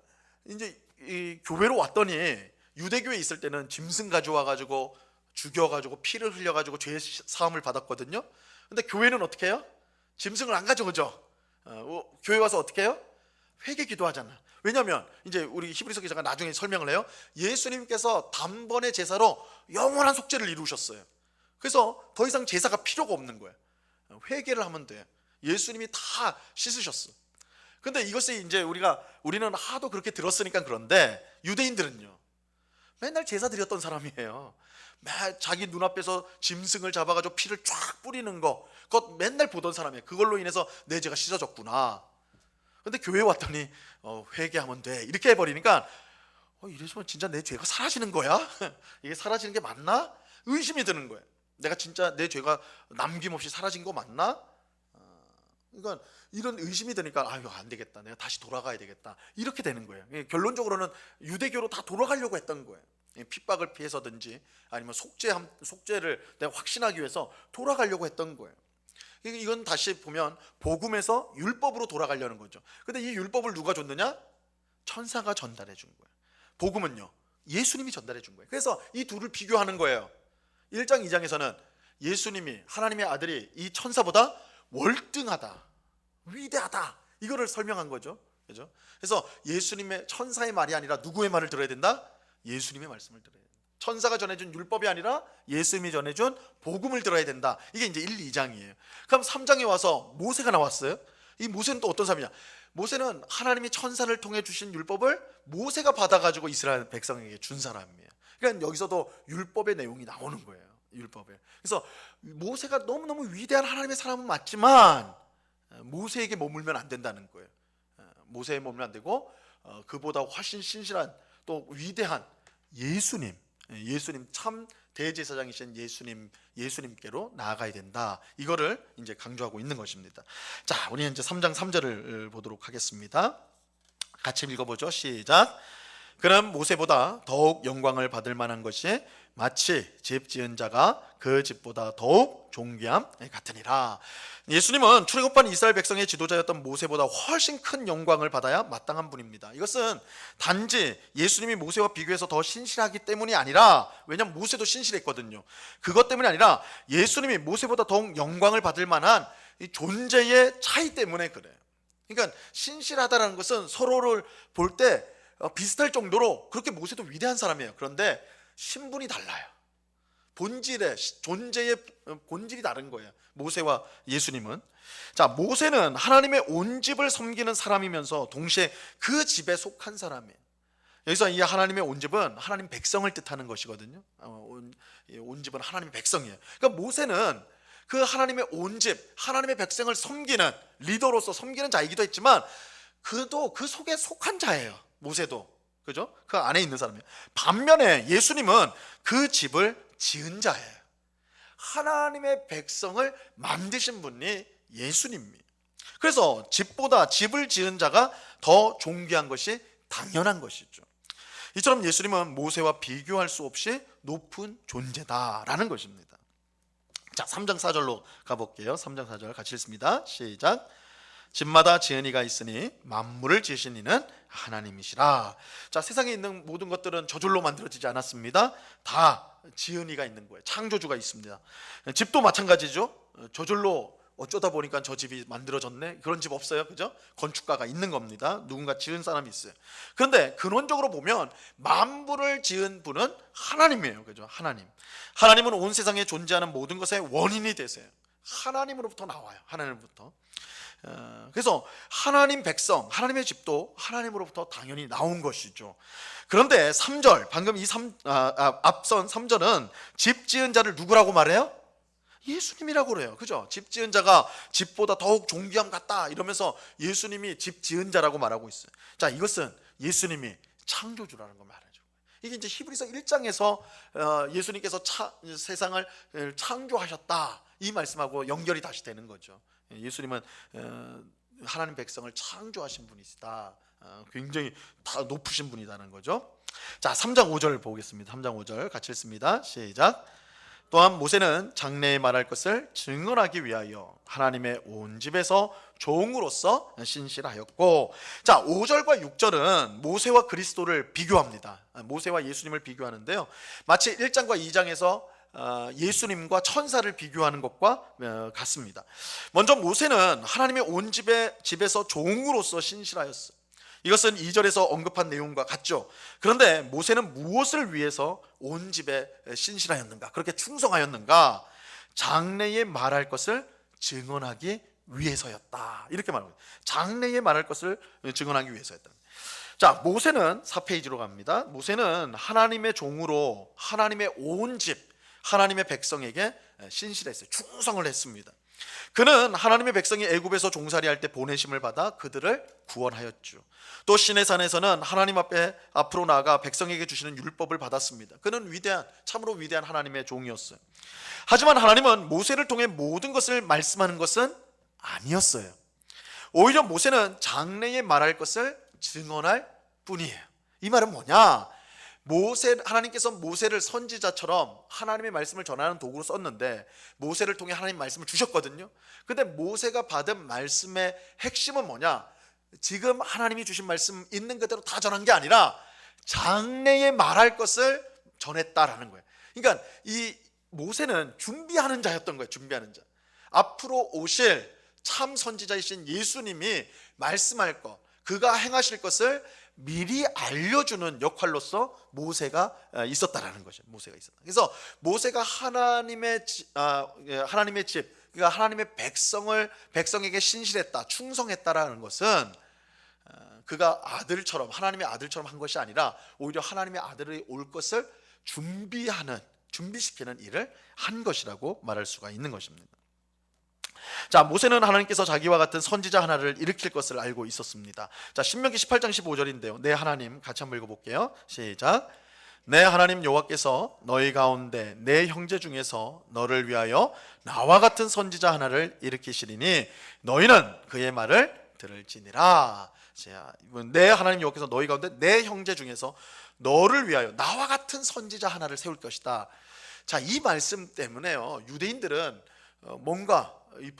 이제 이 교회로 왔더니, 유대교에 있을 때는 짐승 가져와가지고 죽여가지고 피를 흘려가지고 죄 사함을 받았거든요. 근데 교회는 어떻게 해요? 짐승을 안 가져오죠. 교회 와서 어떻게 해요? 회개 기도하잖아. 왜냐하면 이제 우리 히브리서 기자가 나중에 설명을 해요. 예수님께서 단번에 제사로 영원한 속죄를 이루셨어요. 그래서 더 이상 제사가 필요가 없는 거예요. 회개를 하면 돼. 예수님이 다 씻으셨어. 근데 이것이 이제 우리는 하도 그렇게 들었으니까 그런데, 유대인들은요, 맨날 제사 드렸던 사람이에요. 맨 자기 눈앞에서 짐승을 잡아가지고 피를 쫙 뿌리는 거, 그것 맨날 보던 사람이에요. 그걸로 인해서 내 죄가 씻어졌구나. 근데 교회에 왔더니 회개하면 돼, 이렇게 해버리니까 이래서 진짜 내 죄가 사라지는 거야? 이게 사라지는 게 맞나? 의심이 드는 거예요. 내가 진짜 내 죄가 남김없이 사라진 거 맞나? 그러니까 이런 의심이 드니까 안 되겠다, 내가 다시 돌아가야 되겠다, 이렇게 되는 거예요. 결론적으로는 유대교로 다 돌아가려고 했던 거예요. 핍박을 피해서든지 아니면 속죄를 내가 확신하기 위해서 돌아가려고 했던 거예요. 이건 다시 보면 복음에서 율법으로 돌아가려는 거죠. 근데 이 율법을 누가 줬느냐? 천사가 전달해 준 거예요. 복음은요, 예수님이 전달해 준 거예요. 그래서 이 둘을 비교하는 거예요. 1장 2장에서는 예수님이, 하나님의 아들이 이 천사보다 월등하다, 위대하다, 이거를 설명한 거죠. 그죠? 그래서 예수님의, 천사의 말이 아니라 누구의 말을 들어야 된다? 예수님의 말씀을 들어야 된다. 천사가 전해준 율법이 아니라 예수님이 전해준 복음을 들어야 된다. 이게 이제 1, 2장이에요. 그럼 3장에 와서 모세가 나왔어요. 이 모세는 또 어떤 사람이냐? 모세는 하나님이 천사를 통해 주신 율법을 모세가 받아가지고 이스라엘 백성에게 준 사람이에요. 그러니까 여기서도 율법의 내용이 나오는 거예요. 율법에. 그래서 모세가 너무너무 위대한 하나님의 사람은 맞지만 모세에게 머물면 안 된다는 거예요. 모세에 머물면 안 되고 그보다 훨씬 신실한, 또 위대한 예수님 참 대제사장이신 예수님께로 나아가야 된다. 이거를 이제 강조하고 있는 것입니다. 자, 우리 이제 3장 3절을 보도록 하겠습니다. 같이 읽어보죠. 시작. 그는 모세보다 더욱 영광을 받을 만한 것이 마치 집 지은 자가 그 집보다 더욱 존귀함 같으니라. 예수님은 출애굽한 이스라엘 백성의 지도자였던 모세보다 훨씬 큰 영광을 받아야 마땅한 분입니다. 이것은 단지 예수님이 모세와 비교해서 더 신실하기 때문이 아니라, 왜냐하면 모세도 신실했거든요. 그것 때문이 아니라 예수님이 모세보다 더욱 영광을 받을 만한 이 존재의 차이 때문에 그래요. 그러니까 신실하다는 것은 서로를 볼 때 비슷할 정도로 그렇게 모세도 위대한 사람이에요. 그런데 신분이 달라요. 존재의 본질이 다른 거예요. 모세와 예수님은. 자, 모세는 하나님의 온 집을 섬기는 사람이면서 동시에 그 집에 속한 사람이에요. 여기서 이 하나님의 온 집은 하나님 백성을 뜻하는 것이거든요. 온 집은 하나님의 백성이에요. 그러니까 모세는 그 하나님의 온 집, 하나님의 백성을 섬기는 리더로서 섬기는 자이기도 했지만, 그도 그 속에 속한 자예요. 모세도. 그죠? 그 안에 있는 사람이에요. 반면에 예수님은 그 집을 지은 자예요. 하나님의 백성을 만드신 분이 예수님이에요. 그래서 집을 지은 자가 더 존귀한 것이 당연한 것이죠. 이처럼 예수님은 모세와 비교할 수 없이 높은 존재다라는 것입니다. 자, 3장 4절로 가볼게요. 3장 4절 같이 읽습니다. 시작. 집마다 지은 이가 있으니 만물을 지으신 이는 하나님이시라. 자, 세상에 있는 모든 것들은 저절로 만들어지지 않았습니다. 다 지은 이가 있는 거예요. 창조주가 있습니다. 집도 마찬가지죠. 저절로 어쩌다 보니까 저 집이 만들어졌네, 그런 집 없어요. 그죠? 건축가가 있는 겁니다. 누군가 지은 사람이 있어요. 그런데 근원적으로 보면 만물을 지은 분은 하나님이에요. 그죠? 하나님은 온 세상에 존재하는 모든 것의 원인이 되세요. 하나님으로부터 나와요. 하나님으로부터. 그래서 하나님 백성, 하나님의 집도 하나님으로부터 당연히 나온 것이죠. 그런데 3절, 방금 앞선 3절은 집 지은 자를 누구라고 말해요? 예수님이라고 그래요. 그죠? 집 지은 자가 집보다 더욱 존귀함 같다 이러면서 예수님이 집 지은 자라고 말하고 있어요. 자, 이것은 예수님이 창조주라는 걸 말하죠. 이게 이제 히브리서 1장에서 예수님께서 세상을 창조하셨다 이 말씀하고 연결이 다시 되는 거죠. 예수님은 하나님 백성을 창조하신 분이시다. 굉장히 다 높으신 분이라는 거죠. 자, 3장 5절 보겠습니다. 3장 5절 같이 읽습니다. 시작. 또한 모세는 장래에 말할 것을 증언하기 위하여 하나님의 온 집에서 종으로서 신실하였고, 자, 5절과 6절은 모세와 그리스도를 비교합니다. 모세와 예수님을 비교하는데요, 마치 1장과 2장에서 예수님과 천사를 비교하는 것과 같습니다. 먼저 모세는 하나님의 온 집에서 종으로서 신실하였어요. 이것은 2절에서 언급한 내용과 같죠. 그런데 모세는 무엇을 위해서 온 집에 신실하였는가, 그렇게 충성하였는가? 장래에 말할 것을 증언하기 위해서였다 이렇게 말합니다. 장래에 말할 것을 증언하기 위해서였다. 자, 모세는 4페이지로 갑니다. 모세는 하나님의 종으로 하나님의 온 집, 하나님의 백성에게 신실했어요. 충성을 했습니다. 그는 하나님의 백성이 애굽에서 종살이할 때 보내심을 받아 그들을 구원하였죠. 또 시내 산에서는 하나님 앞으로 나아가 백성에게 주시는 율법을 받았습니다. 그는 참으로 위대한 하나님의 종이었어요. 하지만 하나님은 모세를 통해 모든 것을 말씀하는 것은 아니었어요. 오히려 모세는 장래에 말할 것을 증언할 뿐이에요. 이 말은 뭐냐? 하나님께서 모세를 선지자처럼 하나님의 말씀을 전하는 도구로 썼는데, 모세를 통해 하나님 말씀을 주셨거든요. 근데 모세가 받은 말씀의 핵심은 뭐냐? 지금 하나님이 주신 말씀 있는 그대로 다 전한 게 아니라 장래에 말할 것을 전했다라는 거예요. 그러니까 이 모세는 준비하는 자였던 거예요. 준비하는 자. 앞으로 오실 참 선지자이신 예수님이 말씀할 것, 그가 행하실 것을 미리 알려주는 역할로서 모세가 있었다라는 거죠. 모세가 있었다. 그래서 모세가 하나님의 집, 그러니까 하나님의 백성에게 신실했다, 충성했다라는 것은 그가 아들처럼, 하나님의 아들처럼 한 것이 아니라 오히려 하나님의 아들이 올 것을 준비시키는 일을 한 것이라고 말할 수가 있는 것입니다. 자, 모세는 하나님께서 자기와 같은 선지자 하나를 일으킬 것을 알고 있었습니다. 자, 신명기 18장 15절인데요. 내 하나님, 같이 한번 읽어볼게요. 시작. 내 하나님 여호와께서 너희 가운데 내 형제 중에서 너를 위하여 나와 같은 선지자 하나를 일으키시리니 너희는 그의 말을 들을지니라. 자, 내 하나님 여호와께서 너희 가운데 내 형제 중에서 너를 위하여 나와 같은 선지자 하나를 세울 것이다. 자, 이 말씀 때문에요, 유대인들은 뭔가 이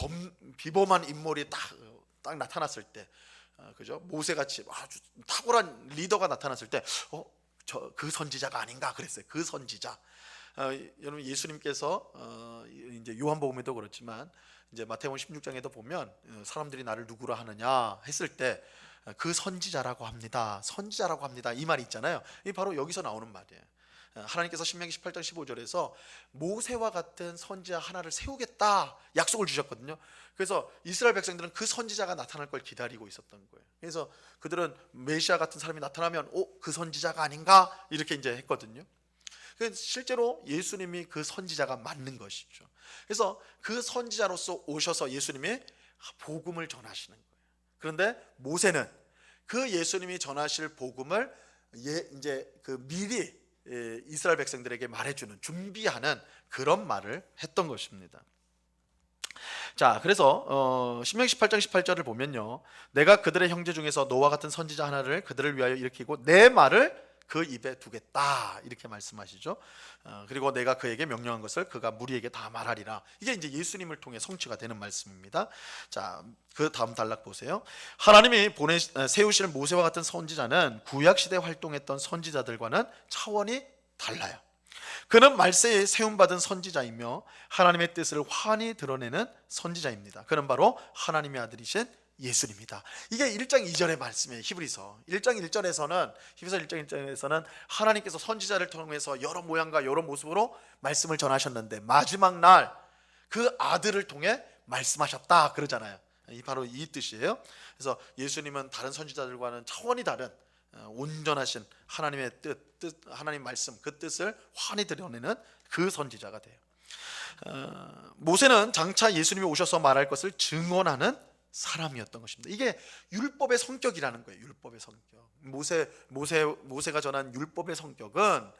비범한 인물이 딱 나타났을 때, 그죠? 모세같이 아주 탁월한 리더가 나타났을 때, 그 선지자가 아닌가 그랬어요. 그 선지자. 여러분, 예수님께서 이제 요한복음에도 그렇지만 이제 마태복음 16장에도 보면 사람들이 나를 누구라 하느냐 했을 때 그 선지자라고 합니다. 선지자라고 합니다. 이 말이 있잖아요. 이 바로 여기서 나오는 말이에요. 하나님께서 신명기 18장 15절에서 모세와 같은 선지자 하나를 세우겠다 약속을 주셨거든요. 그래서 이스라엘 백성들은 그 선지자가 나타날 걸 기다리고 있었던 거예요. 그래서 그들은 메시아 같은 사람이 나타나면 그 선지자가 아닌가 이렇게 이제 했거든요. 실제로 예수님이 그 선지자가 맞는 것이죠. 그래서 그 선지자로서 오셔서 예수님이 복음을 전하시는 거예요. 그런데 모세는 그 예수님이 전하실 복음을 이제 미리 이스라엘 백성들에게 말해주는, 준비하는 그런 말을 했던 것입니다. 자, 그래서 신명기 18장 18절을 보면요, 내가 그들의 형제 중에서 너와 같은 선지자 하나를 그들을 위하여 일으키고 내 말을 그 입에 두겠다 이렇게 말씀하시죠. 그리고 내가 그에게 명령한 것을 그가 무리에게 다 말하리라. 이게 이제 예수님을 통해 성취가 되는 말씀입니다. 자, 그 다음 단락 보세요. 하나님이 세우실 모세와 같은 선지자는 구약 시대 활동했던 선지자들과는 차원이 달라요. 그는 말세에 세움받은 선지자이며 하나님의 뜻을 환히 드러내는 선지자입니다. 그는 바로 하나님의 아들이신 예수님이다. 이게 1장 2절의 말씀이에요. 히브리서 1장 1절에서는 하나님께서 선지자를 통해서 여러 모양과 여러 모습으로 말씀을 전하셨는데 마지막 날 그 아들을 통해 말씀하셨다 그러잖아요. 이 바로 이 뜻이에요. 그래서 예수님은 다른 선지자들과는 차원이 다른 온전하신 하나님의 뜻, 하나님 말씀, 그 뜻을 환히 드러내는 그 선지자가 돼요. 모세는 장차 예수님이 오셔서 말할 것을 증언하는 사람이었던 것입니다. 이게 율법의 성격이라는 거예요. 율법의 성격. 모세가 전한 율법의 성격은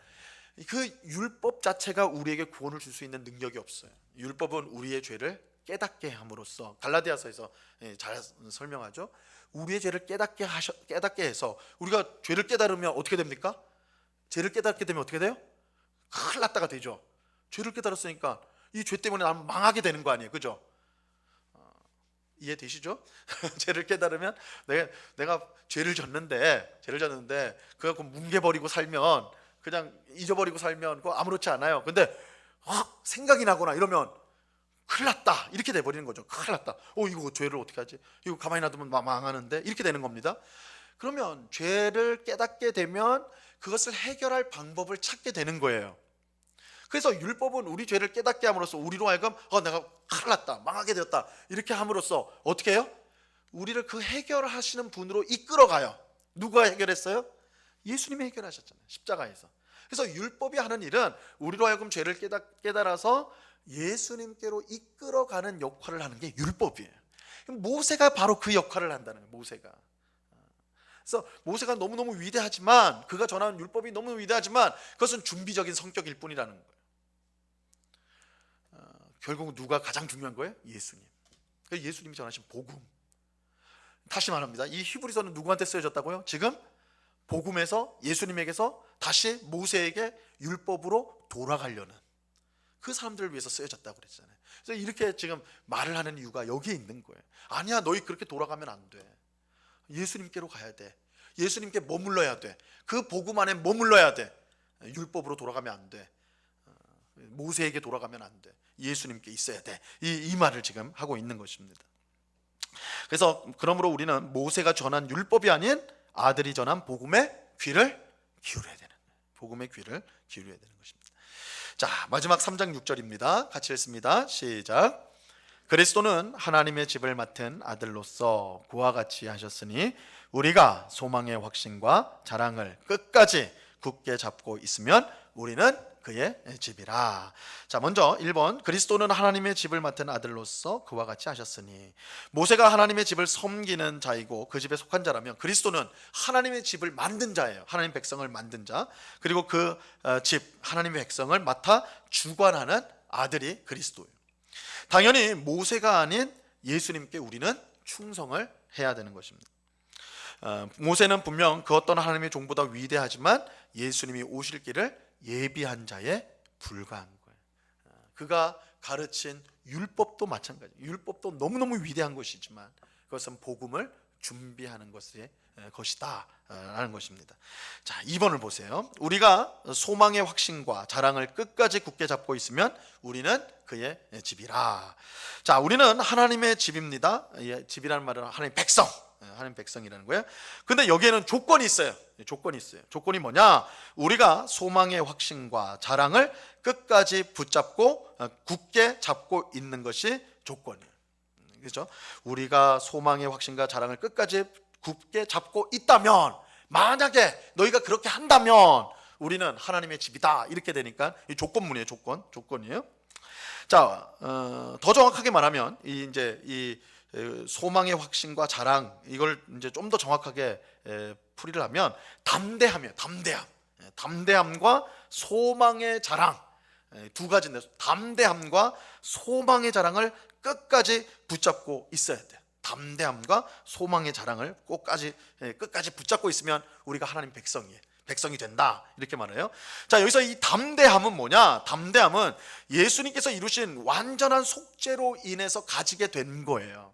그 율법 자체가 우리에게 구원을 줄 수 있는 능력이 없어요. 율법은 우리의 죄를 깨닫게 함으로써, 갈라디아서에서 잘 설명하죠. 우리의 죄를 깨닫게 해서, 우리가 죄를 깨달으면 어떻게 됩니까? 죄를 깨닫게 되면 어떻게 돼요? 큰일 났다가 되죠. 죄를 깨달았으니까 이 죄 때문에 나는 망하게 되는 거 아니에요, 그죠? 이해되시죠? 죄를 깨달으면 내가 죄를 졌는데 그거 뭉개버리고 살면, 그냥 잊어버리고 살면 그거 아무렇지 않아요. 근데 생각이 나거나 이러면 큰일 났다, 이렇게 돼버리는 거죠. 큰일 났다, 이거 죄를 어떻게 하지? 이거 가만히 놔두면 망하는데, 이렇게 되는 겁니다. 그러면 죄를 깨닫게 되면 그것을 해결할 방법을 찾게 되는 거예요. 그래서 율법은 우리 죄를 깨닫게 함으로써 우리로 하여금 내가 큰일 났다, 망하게 되었다, 이렇게 함으로써 어떻게 해요? 우리를 그 해결하시는 분으로 이끌어가요. 누가 해결했어요? 예수님이 해결하셨잖아요, 십자가에서. 그래서 율법이 하는 일은 우리로 하여금 죄를 깨달아서 예수님께로 이끌어가는 역할을 하는 게 율법이에요. 모세가 바로 그 역할을 한다는 거예요. 모세가. 그래서 모세가 너무너무 위대하지만, 그가 전하는 율법이 너무 위대하지만 그것은 준비적인 성격일 뿐이라는 거예요. 결국 누가 가장 중요한 거예요? 예수님. 예수님이 전하신 복음. 다시 말합니다. 이 히브리서는 누구한테 쓰여졌다고요? 지금 복음에서, 예수님에게서 다시 모세에게 율법으로 돌아가려는 그 사람들을 위해서 쓰여졌다고 그랬잖아요. 그래서 이렇게 지금 말을 하는 이유가 여기에 있는 거예요. 아니야, 너희 그렇게 돌아가면 안 돼. 예수님께로 가야 돼. 예수님께 머물러야 돼. 그 복음 안에 머물러야 돼. 율법으로 돌아가면 안 돼. 모세에게 돌아가면 안 돼. 예수님께 있어야 돼. 이 말을 지금 하고 있는 것입니다. 그래서 그러므로 우리는 모세가 전한 율법이 아닌 아들이 전한 복음의 귀를 기울여야 되는 거예요. 복음의 귀를 기울여야 되는 것입니다. 자, 마지막 3장 6절입니다. 같이 읽습니다. 시작. 그리스도는 하나님의 집을 맡은 아들로서 그와 같이 하셨으니 우리가 소망의 확신과 자랑을 끝까지 굳게 잡고 있으면 우리는 그의 집이라. 자, 먼저 1번, 그리스도는 하나님의 집을 맡은 아들로서 그와 같이 하셨으니, 모세가 하나님의 집을 섬기는 자이고 그 집에 속한 자라면 그리스도는 하나님의 집을 만든 자예요. 하나님 백성을 만든 자, 그리고 그 집, 하나님의 백성을 맡아 주관하는 아들이 그리스도예요. 당연히 모세가 아닌 예수님께 우리는 충성을 해야 되는 것입니다. 모세는 분명 그 어떤 하나님의 종보다 위대하지만 예수님이 오실 길을 예비한 자에 불과한 거예요. 그가 가르친 율법도 마찬가지. 율법도 너무너무 위대한 것이지만 그것은 복음을 준비하는 것이다 라는 것입니다. 자, 2번을 보세요. 우리가 소망의 확신과 자랑을 끝까지 굳게 잡고 있으면 우리는 그의 집이라. 자, 우리는 하나님의 집입니다. 집이라는 말은 하나님 백성, 하나님 백성이라는 거예요. 근데 여기에는 조건이 있어요. 조건이 뭐냐? 우리가 소망의 확신과 자랑을 끝까지 붙잡고 굳게 잡고 있는 것이 조건이에요. 그렇죠? 우리가 소망의 확신과 자랑을 끝까지 굳게 잡고 있다면, 만약에 너희가 그렇게 한다면 우리는 하나님의 집이다, 이렇게 되니까 이 조건문이에요. 조건이에요. 자, 더 정확하게 말하면 이 소망의 확신과 자랑, 이걸 이제 좀 더 정확하게 풀이를 하면 담대함과 소망의 자랑, 두 가지인데, 담대함과 소망의 자랑을 끝까지 붙잡고 있어야 돼요. 담대함과 소망의 자랑을 끝까지 붙잡고 있으면 우리가 하나님 백성이 된다, 이렇게 말해요. 자, 여기서 이 담대함은 뭐냐? 담대함은 예수님께서 이루신 완전한 속죄로 인해서 가지게 된 거예요.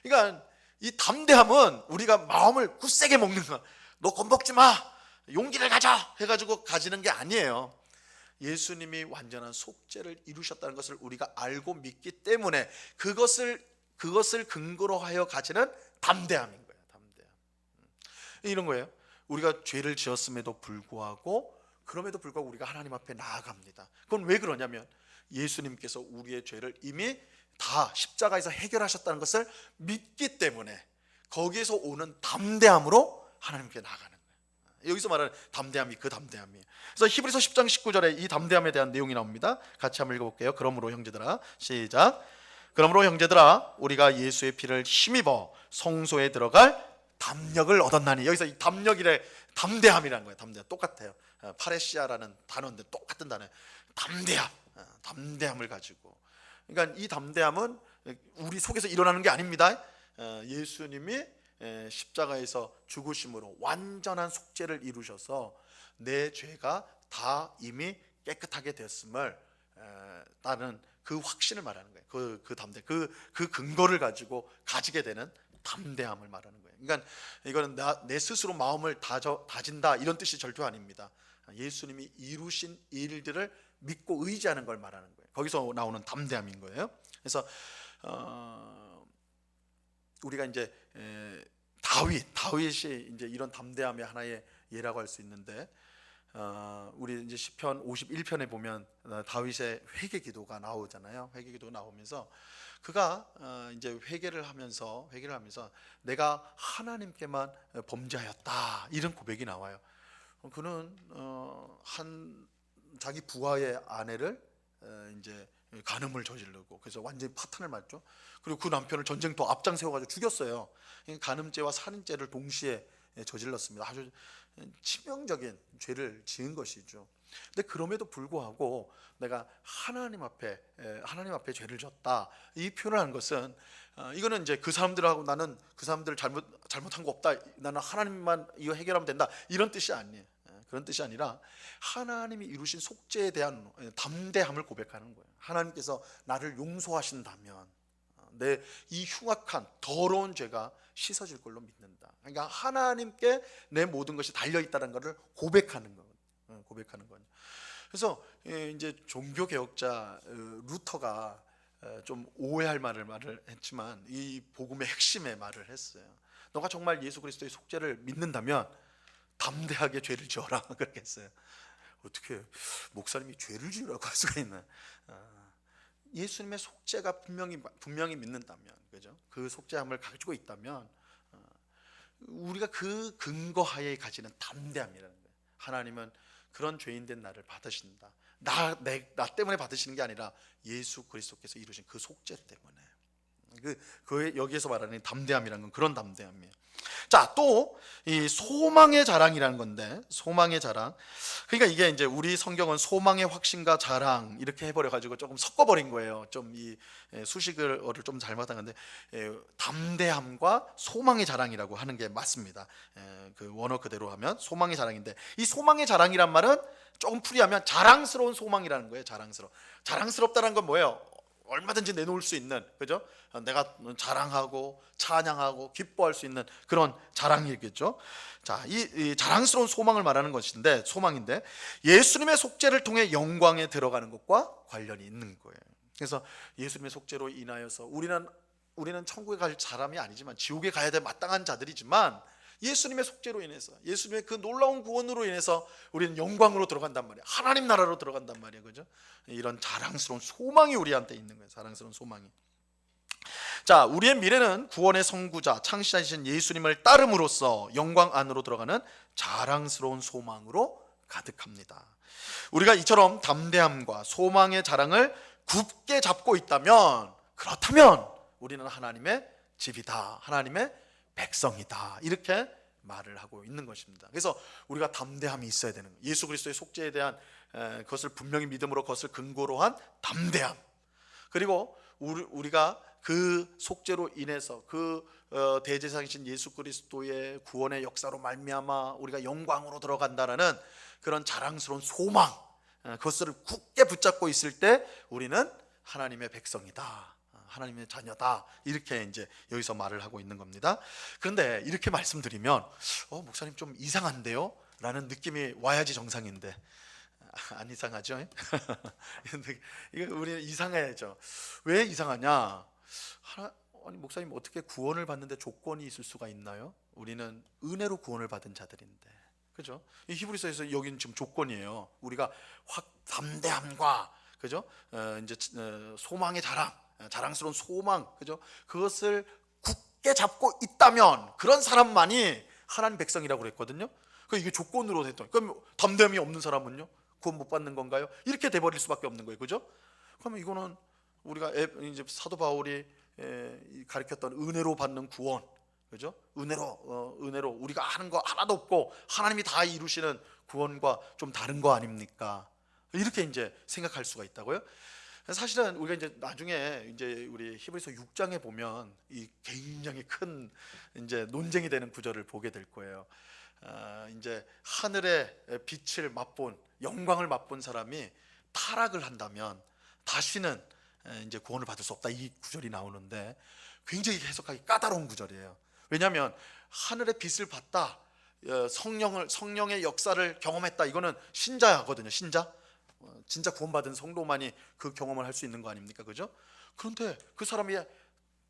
그러니까 이 담대함은 우리가 마음을 굳세게 먹는 거, 너 겁먹지 마, 용기를 가져 해가지고 가지는 게 아니에요. 예수님이 완전한 속죄를 이루셨다는 것을 우리가 알고 믿기 때문에 그것을 근거로 하여 가지는 담대함인 거예요. 담대함. 이런 거예요. 우리가 죄를 지었음에도 불구하고, 우리가 하나님 앞에 나아갑니다. 그건 왜 그러냐면 예수님께서 우리의 죄를 이미 다 십자가에서 해결하셨다는 것을 믿기 때문에 거기에서 오는 담대함으로 하나님께 나아가는 거예요. 여기서 말하는 담대함이 그 담대함이에요. 그래서 히브리서 10장 19절에 이 담대함에 대한 내용이 나옵니다. 같이 한번 읽어볼게요. 그러므로 형제들아, 시작. 그러므로 형제들아, 우리가 예수의 피를 힘입어 성소에 들어갈 담력을 얻었나니. 여기서 이 담력이래, 담대함이라는 거예요. 담대함 똑같아요. 파레시아라는 단어인데 똑같은 단어예요. 담대함, 담대함을 가지고. 그러니까 이 담대함은 우리 속에서 일어나는 게 아닙니다. 예수님이 십자가에서 죽으심으로 완전한 속죄를 이루셔서 내 죄가 다 이미 깨끗하게 됐음을 따른 그 확신을 말하는 거예요. 그 담대, 그 근거를 가지고 가지게 되는 담대함을 말하는 거예요. 그러니까 이거는 내 스스로 마음을 다진다 이런 뜻이 절대 아닙니다. 예수님이 이루신 일들을 믿고 의지하는 걸 말하는 거예요. 거기서 나오는 담대함인 거예요. 그래서 우리가 이제 다윗이 이제 이런 담대함의 하나의 예라고 할 수 있는데, 우리 이제 시편 51편에 보면 다윗의 회개 기도가 나오잖아요. 회개 기도가 나오면서 그가 이제 회개를 하면서 내가 하나님께만 범죄하였다 이런 고백이 나와요. 그는 자기 부하의 아내를 이제 간음을 저지르고 그래서 완전히 파탄을 맞죠. 그리고 그 남편을 전쟁터 앞장 세워가지고 죽였어요. 간음죄와 살인죄를 동시에 저질렀습니다. 아주 치명적인 죄를 지은 것이죠. 근데 그럼에도 불구하고 내가 하나님 앞에 죄를 졌다 이 표현을 한 것은 이거는 이제 그 사람들하고 나는 그 사람들 잘못한 거 없다, 나는 하나님만 이거 해결하면 된다 이런 뜻이 아니에요. 그런 뜻이 아니라 하나님이 이루신 속죄에 대한 담대함을 고백하는 거예요. 하나님께서 나를 용서하신다면 내 이 흉악한 더러운 죄가 씻어질 걸로 믿는다. 그러니까 하나님께 내 모든 것이 달려 있다는 것을 고백하는 거예요. 고백하는 거예요. 그래서 이제 종교 개혁자 루터가 좀 오해할 말을 했지만 이 복음의 핵심의 말을 했어요. 너가 정말 예수 그리스도의 속죄를 믿는다면 담대하게 죄를 지어라 그렇게 했어요. 어떻게 목사님이 죄를 지으라고 할 수가 있나? 예수님의 속죄가 분명히 믿는다면, 그죠? 그 속죄함을 가지고 있다면 우리가 그 근거하에 가지는 담대함이라는 거예요. 하나님은 그런 죄인된 나를 받으신다. 나 때문에 받으시는 게 아니라 예수 그리스도께서 이루신 그 속죄 때문에. 여기에서 말하는 담대함이라는 건 그런 담대함이에요. 자, 또 이 소망의 자랑이라는 건데, 소망의 자랑. 그러니까 이게 이제 우리 성경은 소망의 확신과 자랑 이렇게 해버려 가지고 조금 섞어버린 거예요. 좀 이 수식어를 좀 잘못한 건데, 담대함과 소망의 자랑이라고 하는 게 맞습니다. 그 원어 그대로 하면 소망의 자랑인데, 이 소망의 자랑이란 말은 조금 풀이하면 자랑스러운 소망이라는 거예요. 자랑스럽다는 건 뭐예요? 얼마든지 내놓을 수 있는, 그죠? 내가 자랑하고 찬양하고 기뻐할 수 있는 그런 자랑이겠죠. 자, 이 자랑스러운 소망을 말하는 것인데, 소망인데 예수님의 속죄를 통해 영광에 들어가는 것과 관련이 있는 거예요. 그래서 예수님의 속죄로 인하여서 우리는 천국에 갈 사람이 아니지만 지옥에 가야 될 마땅한 자들이지만 예수님의 속죄로 인해서, 예수님의 그 놀라운 구원으로 인해서 우리는 영광으로 들어간단 말이에요. 하나님 나라로 들어간단 말이에요. 그죠? 이런 자랑스러운 소망이 우리한테 있는 거예요. 자랑스러운 소망이. 자, 우리의 미래는 구원의 선구자 창시자이신 예수님을 따름으로써 영광 안으로 들어가는 자랑스러운 소망으로 가득합니다. 우리가 이처럼 담대함과 소망의 자랑을 굳게 잡고 있다면, 그렇다면 우리는 하나님의 집이다, 하나님의 백성이다, 이렇게 말을 하고 있는 것입니다. 그래서 우리가 담대함이 있어야 되는 거예요. 예수 그리스도의 속죄에 대한 그것을 분명히 믿음으로 그것을 근거로 한 담대함, 그리고 우리가 그 속죄로 인해서 그 대제사장이신 예수 그리스도의 구원의 역사로 말미암아 우리가 영광으로 들어간다라는 그런 자랑스러운 소망, 그것을 굳게 붙잡고 있을 때 우리는 하나님의 백성이다, 하나님의 자녀다, 이렇게 이제 여기서 말을 하고 있는 겁니다. 그런데 이렇게 말씀드리면 목사님 좀 이상한데요? 라는 느낌이 와야지 정상인데 안 이상하죠? 이거 우리는 이상해야죠. 왜 이상하냐? 아니 목사님 어떻게 구원을 받는데 조건이 있을 수가 있나요? 우리는 은혜로 구원을 받은 자들인데, 그죠? 이 히브리서에서 여기는 지금 조건이에요. 우리가 담대함과, 그죠? 이제 소망의 자랑, 자랑스러운 소망, 그죠? 그것을 굳게 잡고 있다면 그런 사람만이 하나님 백성이라고 그랬거든요. 그 이게 조건으로 됐던. 그럼 담대함이 없는 사람은요? 구원 못 받는 건가요? 이렇게 돼버릴 수밖에 없는 거예요, 그죠? 그러면 이거는 우리가 이제 사도 바울이 가르쳤던 은혜로 받는 구원, 그죠? 은혜로 우리가 하는 거 하나도 없고 하나님이 다 이루시는 구원과 좀 다른 거 아닙니까? 이렇게 이제 생각할 수가 있다고요. 사실은 우리가 이제 나중에 이제 우리 히브리서 6장에 보면 이 굉장히 큰 이제 논쟁이 되는 구절을 보게 될 거예요. 이제 하늘의 빛을 맛본, 영광을 맛본 사람이 타락을 한다면 다시는 이제 구원을 받을 수 없다, 이 구절이 나오는데 굉장히 해석하기 까다로운 구절이에요. 왜냐하면 하늘의 빛을 봤다, 성령의 역사를 경험했다, 이거는 신자거든요. 신자, 진짜 구원받은 성도만이 그 경험을 할 수 있는 거 아닙니까, 그죠? 그런데 그 사람이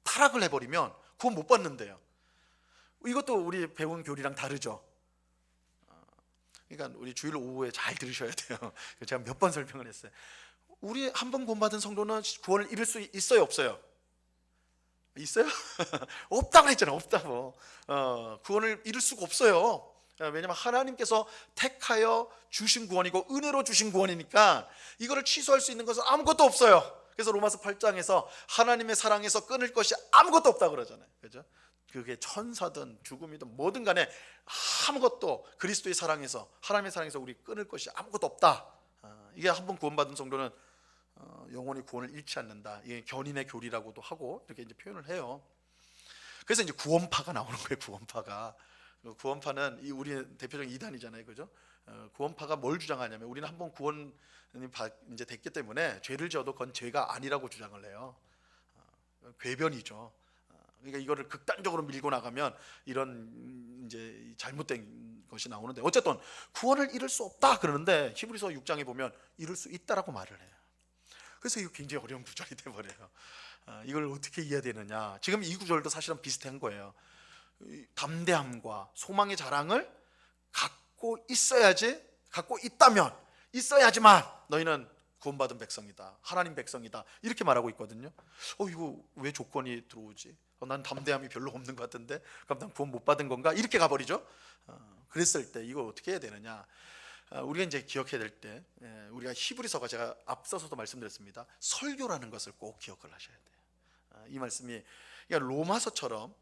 타락을 해버리면 구원 못 받는데요. 이것도 우리 배운 교리랑 다르죠. 그러니까 우리 주일 오후에 잘 들으셔야 돼요. 제가 몇 번 설명을 했어요. 우리 한 번 구원받은 성도는 구원을 잃을 수 있어요, 없어요? 있어요? 없다고 했잖아요. 없다고. 구원을 잃을 수가 없어요. 왜냐하면 하나님께서 택하여 주신 구원이고 은혜로 주신 구원이니까 이거를 취소할 수 있는 것은 아무것도 없어요. 그래서 로마서 8장에서 하나님의 사랑에서 끊을 것이 아무것도 없다고 그러잖아요, 그죠? 그게 천사든 죽음이든 뭐든 간에 아무것도 그리스도의 사랑에서, 하나님의 사랑에서 우리 끊을 것이 아무것도 없다. 이게 한 번 구원받은 성도는 영원히 구원을 잃지 않는다. 이게 견인의 교리라고도 하고 이렇게 이제 표현을 해요. 그래서 이제 구원파가 나오는 거예요. 구원파는 우리 대표적인 이단이잖아요, 그죠? 구원파가 뭘 주장하냐면 우리는 한 번 구원이 이제 됐기 때문에 죄를 지어도 그건 죄가 아니라고 주장을 해요. 궤변이죠. 그러니까 이거를 극단적으로 밀고 나가면 이런 이제 잘못된 것이 나오는데, 어쨌든 구원을 잃을 수 없다 그러는데 히브리서 6장에 보면 잃을 수 있다라고 말을 해요. 그래서 이거 굉장히 어려운 구절이 돼버려요. 이걸 어떻게 이해해야 되느냐. 지금 이 구절도 사실은 비슷한 거예요. 담대함과 소망의 자랑을 갖고 있어야지, 갖고 있다면, 있어야지만 너희는 구원받은 백성이다, 하나님 백성이다, 이렇게 말하고 있거든요. 이거 왜 조건이 들어오지? 난 담대함이 별로 없는 것 같은데 그럼 난 구원 못 받은 건가? 이렇게 가버리죠. 그랬을 때 이거 어떻게 해야 되느냐. 우리가 이제 기억해야 될 때, 우리가 히브리서가, 제가 앞서서도 말씀드렸습니다, 설교라는 것을 꼭 기억을 하셔야 돼요. 이 말씀이 그러니까 로마서처럼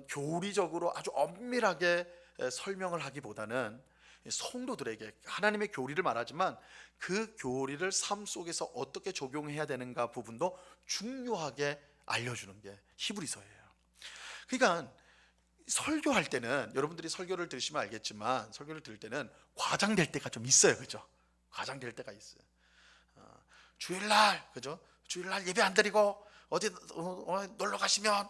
교리적으로 아주 엄밀하게 설명을 하기보다는 성도들에게 하나님의 교리를 말하지만 그 교리를 삶 속에서 어떻게 적용해야 되는가 부분도 중요하게 알려주는 게 히브리서예요. 그러니까 설교할 때는, 여러분들이 설교를 들으시면 알겠지만 설교를 들을 때는 과장될 때가 좀 있어요, 그죠? 과장될 때가 있어요. 주일날, 그죠? 주일날 예배 안 드리고 어디 놀러 가시면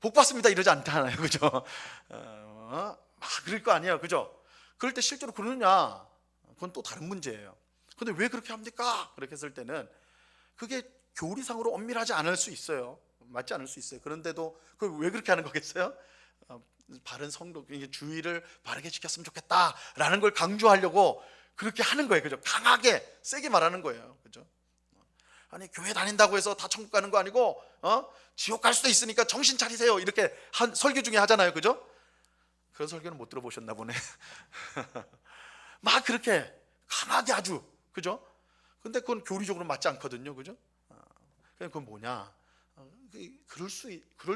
복 받습니다 이러지 않잖아요, 그죠? 그럴 거 아니에요, 그죠? 그럴 때 실제로 그러느냐, 그건 또 다른 문제예요. 근데 왜 그렇게 합니까? 그렇게 했을 때는 그게 교리상으로 엄밀하지 않을 수 있어요. 맞지 않을 수 있어요. 그런데도 그걸 왜 그렇게 하는 거겠어요? 바른 성도, 주의를 바르게 지켰으면 좋겠다라는 걸 강조하려고 그렇게 하는 거예요, 그죠? 강하게 세게 말하는 거예요, 그죠? 아니 교회 다닌다고 해서 다 천국 가는 거 아니고 지옥 갈 수도 있으니까 정신 차리세요, 이렇게 한 설교 중에 하잖아요, 그죠? 그런 설교는 못 들어보셨나 보네. 막 그렇게 강하게 아주, 그죠? 근데 그건 교리적으로 맞지 않거든요, 그죠? 그건 뭐냐? 그럴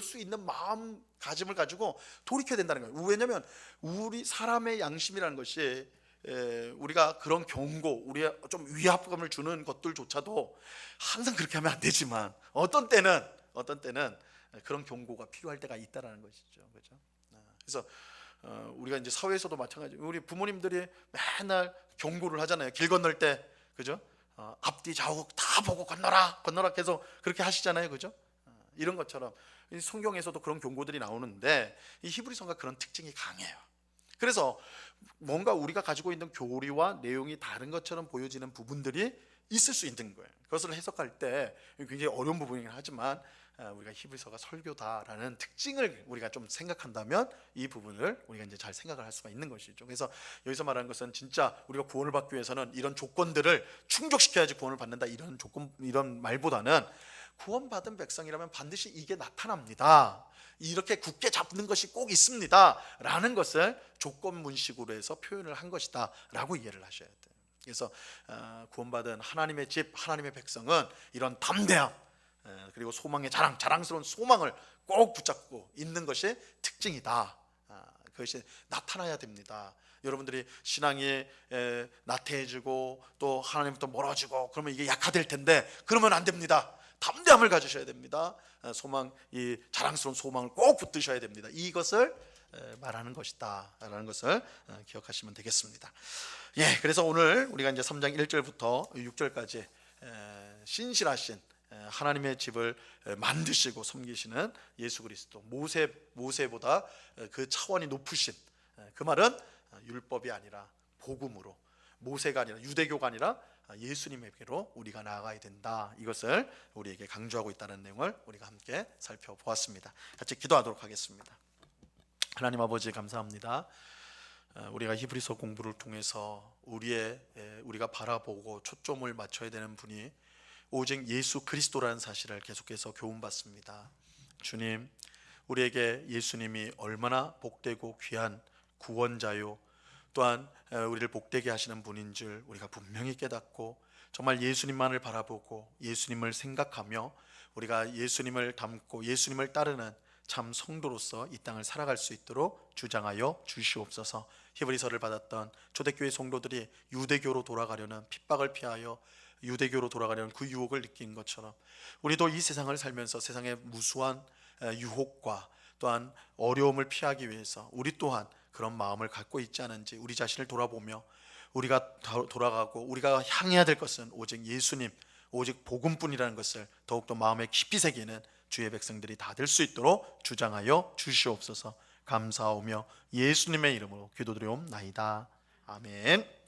수 있는 마음가짐을 가지고 돌이켜야 된다는 거예요. 왜냐하면 우리 사람의 양심이라는 것이, 우리가 그런 경고, 우리의 좀 위압감을 주는 것들조차도 항상 그렇게 하면 안 되지만 어떤 때는 그런 경고가 필요할 때가 있다라는 것이죠, 그렇죠? 그래서 우리가 이제 사회에서도 마찬가지, 우리 부모님들이 맨날 경고를 하잖아요, 길 건널 때, 그죠? 앞뒤 좌우х 다 보고 건너라 계속 그렇게 하시잖아요, 그죠? 이런 것처럼 성경에서도 그런 경고들이 나오는데 이 히브리서가 그런 특징이 강해요. 그래서 뭔가 우리가 가지고 있는 교리와 내용이 다른 것처럼 보여지는 부분들이 있을 수 있는 거예요. 그것을 해석할 때 굉장히 어려운 부분이긴 하지만 우리가 히브리서가 설교다라는 특징을 우리가 좀 생각한다면 이 부분을 우리가 이제 잘 생각을 할 수가 있는 것이죠. 그래서 여기서 말하는 것은 진짜 우리가 구원을 받기 위해서는 이런 조건들을 충족시켜야지 구원을 받는다, 이런 말보다는 구원받은 백성이라면 반드시 이게 나타납니다. 이렇게 굳게 잡는 것이 꼭 있습니다 라는 것을 조건문식으로 해서 표현을 한 것이다 라고 이해를 하셔야 돼요. 그래서 구원받은 하나님의 집, 하나님의 백성은 이런 담대함, 그리고 소망의 자랑스러운 소망을 꼭 붙잡고 있는 것이 특징이다. 그것이 나타나야 됩니다. 여러분들이 신앙이 나태해지고 또 하나님부터 멀어지고 그러면 이게 약화될 텐데, 그러면 안 됩니다. 담대함을 가지셔야 됩니다. 소망, 이 자랑스러운 소망을 꼭 붙드셔야 됩니다. 이것을 말하는 것이다 라는 것을 기억하시면 되겠습니다. 예, 그래서 오늘 우리가 이제 3장 1절부터 6절까지 신실하신 하나님의 집을 만드시고 섬기시는 예수 그리스도, 모세보다 그 차원이 높으신, 그 말은 율법이 아니라 복음으로, 모세가 아니라 유대교가 아니라 예수님에게로 우리가 나아가야 된다, 이것을 우리에게 강조하고 있다는 내용을 우리가 함께 살펴보았습니다. 같이 기도하도록 하겠습니다. 하나님 아버지, 감사합니다. 우리가 히브리서 공부를 통해서 우리가 바라보고 초점을 맞춰야 되는 분이 오직 예수 그리스도라는 사실을 계속해서 교훈받습니다. 주님, 우리에게 예수님이 얼마나 복되고 귀한 구원자요, 또한 우리를 복되게 하시는 분인 줄 우리가 분명히 깨닫고, 정말 예수님만을 바라보고 예수님을 생각하며 우리가 예수님을 닮고 예수님을 따르는 참 성도로서 이 땅을 살아갈 수 있도록 주장하여 주시옵소서. 히브리서를 받았던 초대교회 성도들이 유대교로 돌아가려는 핍박을 피하여 유대교로 돌아가려는 그 유혹을 느낀 것처럼, 우리도 이 세상을 살면서 세상의 무수한 유혹과 또한 어려움을 피하기 위해서 우리 또한 그런 마음을 갖고 있지 않은지 우리 자신을 돌아보며, 우리가 돌아가고 우리가 향해야 될 것은 오직 예수님, 오직 복음뿐이라는 것을 더욱더 마음에 깊이 새기는 주의 백성들이 다 될 수 있도록 주장하여 주시옵소서. 감사하오며 예수님의 이름으로 기도드리옵나이다. 아멘.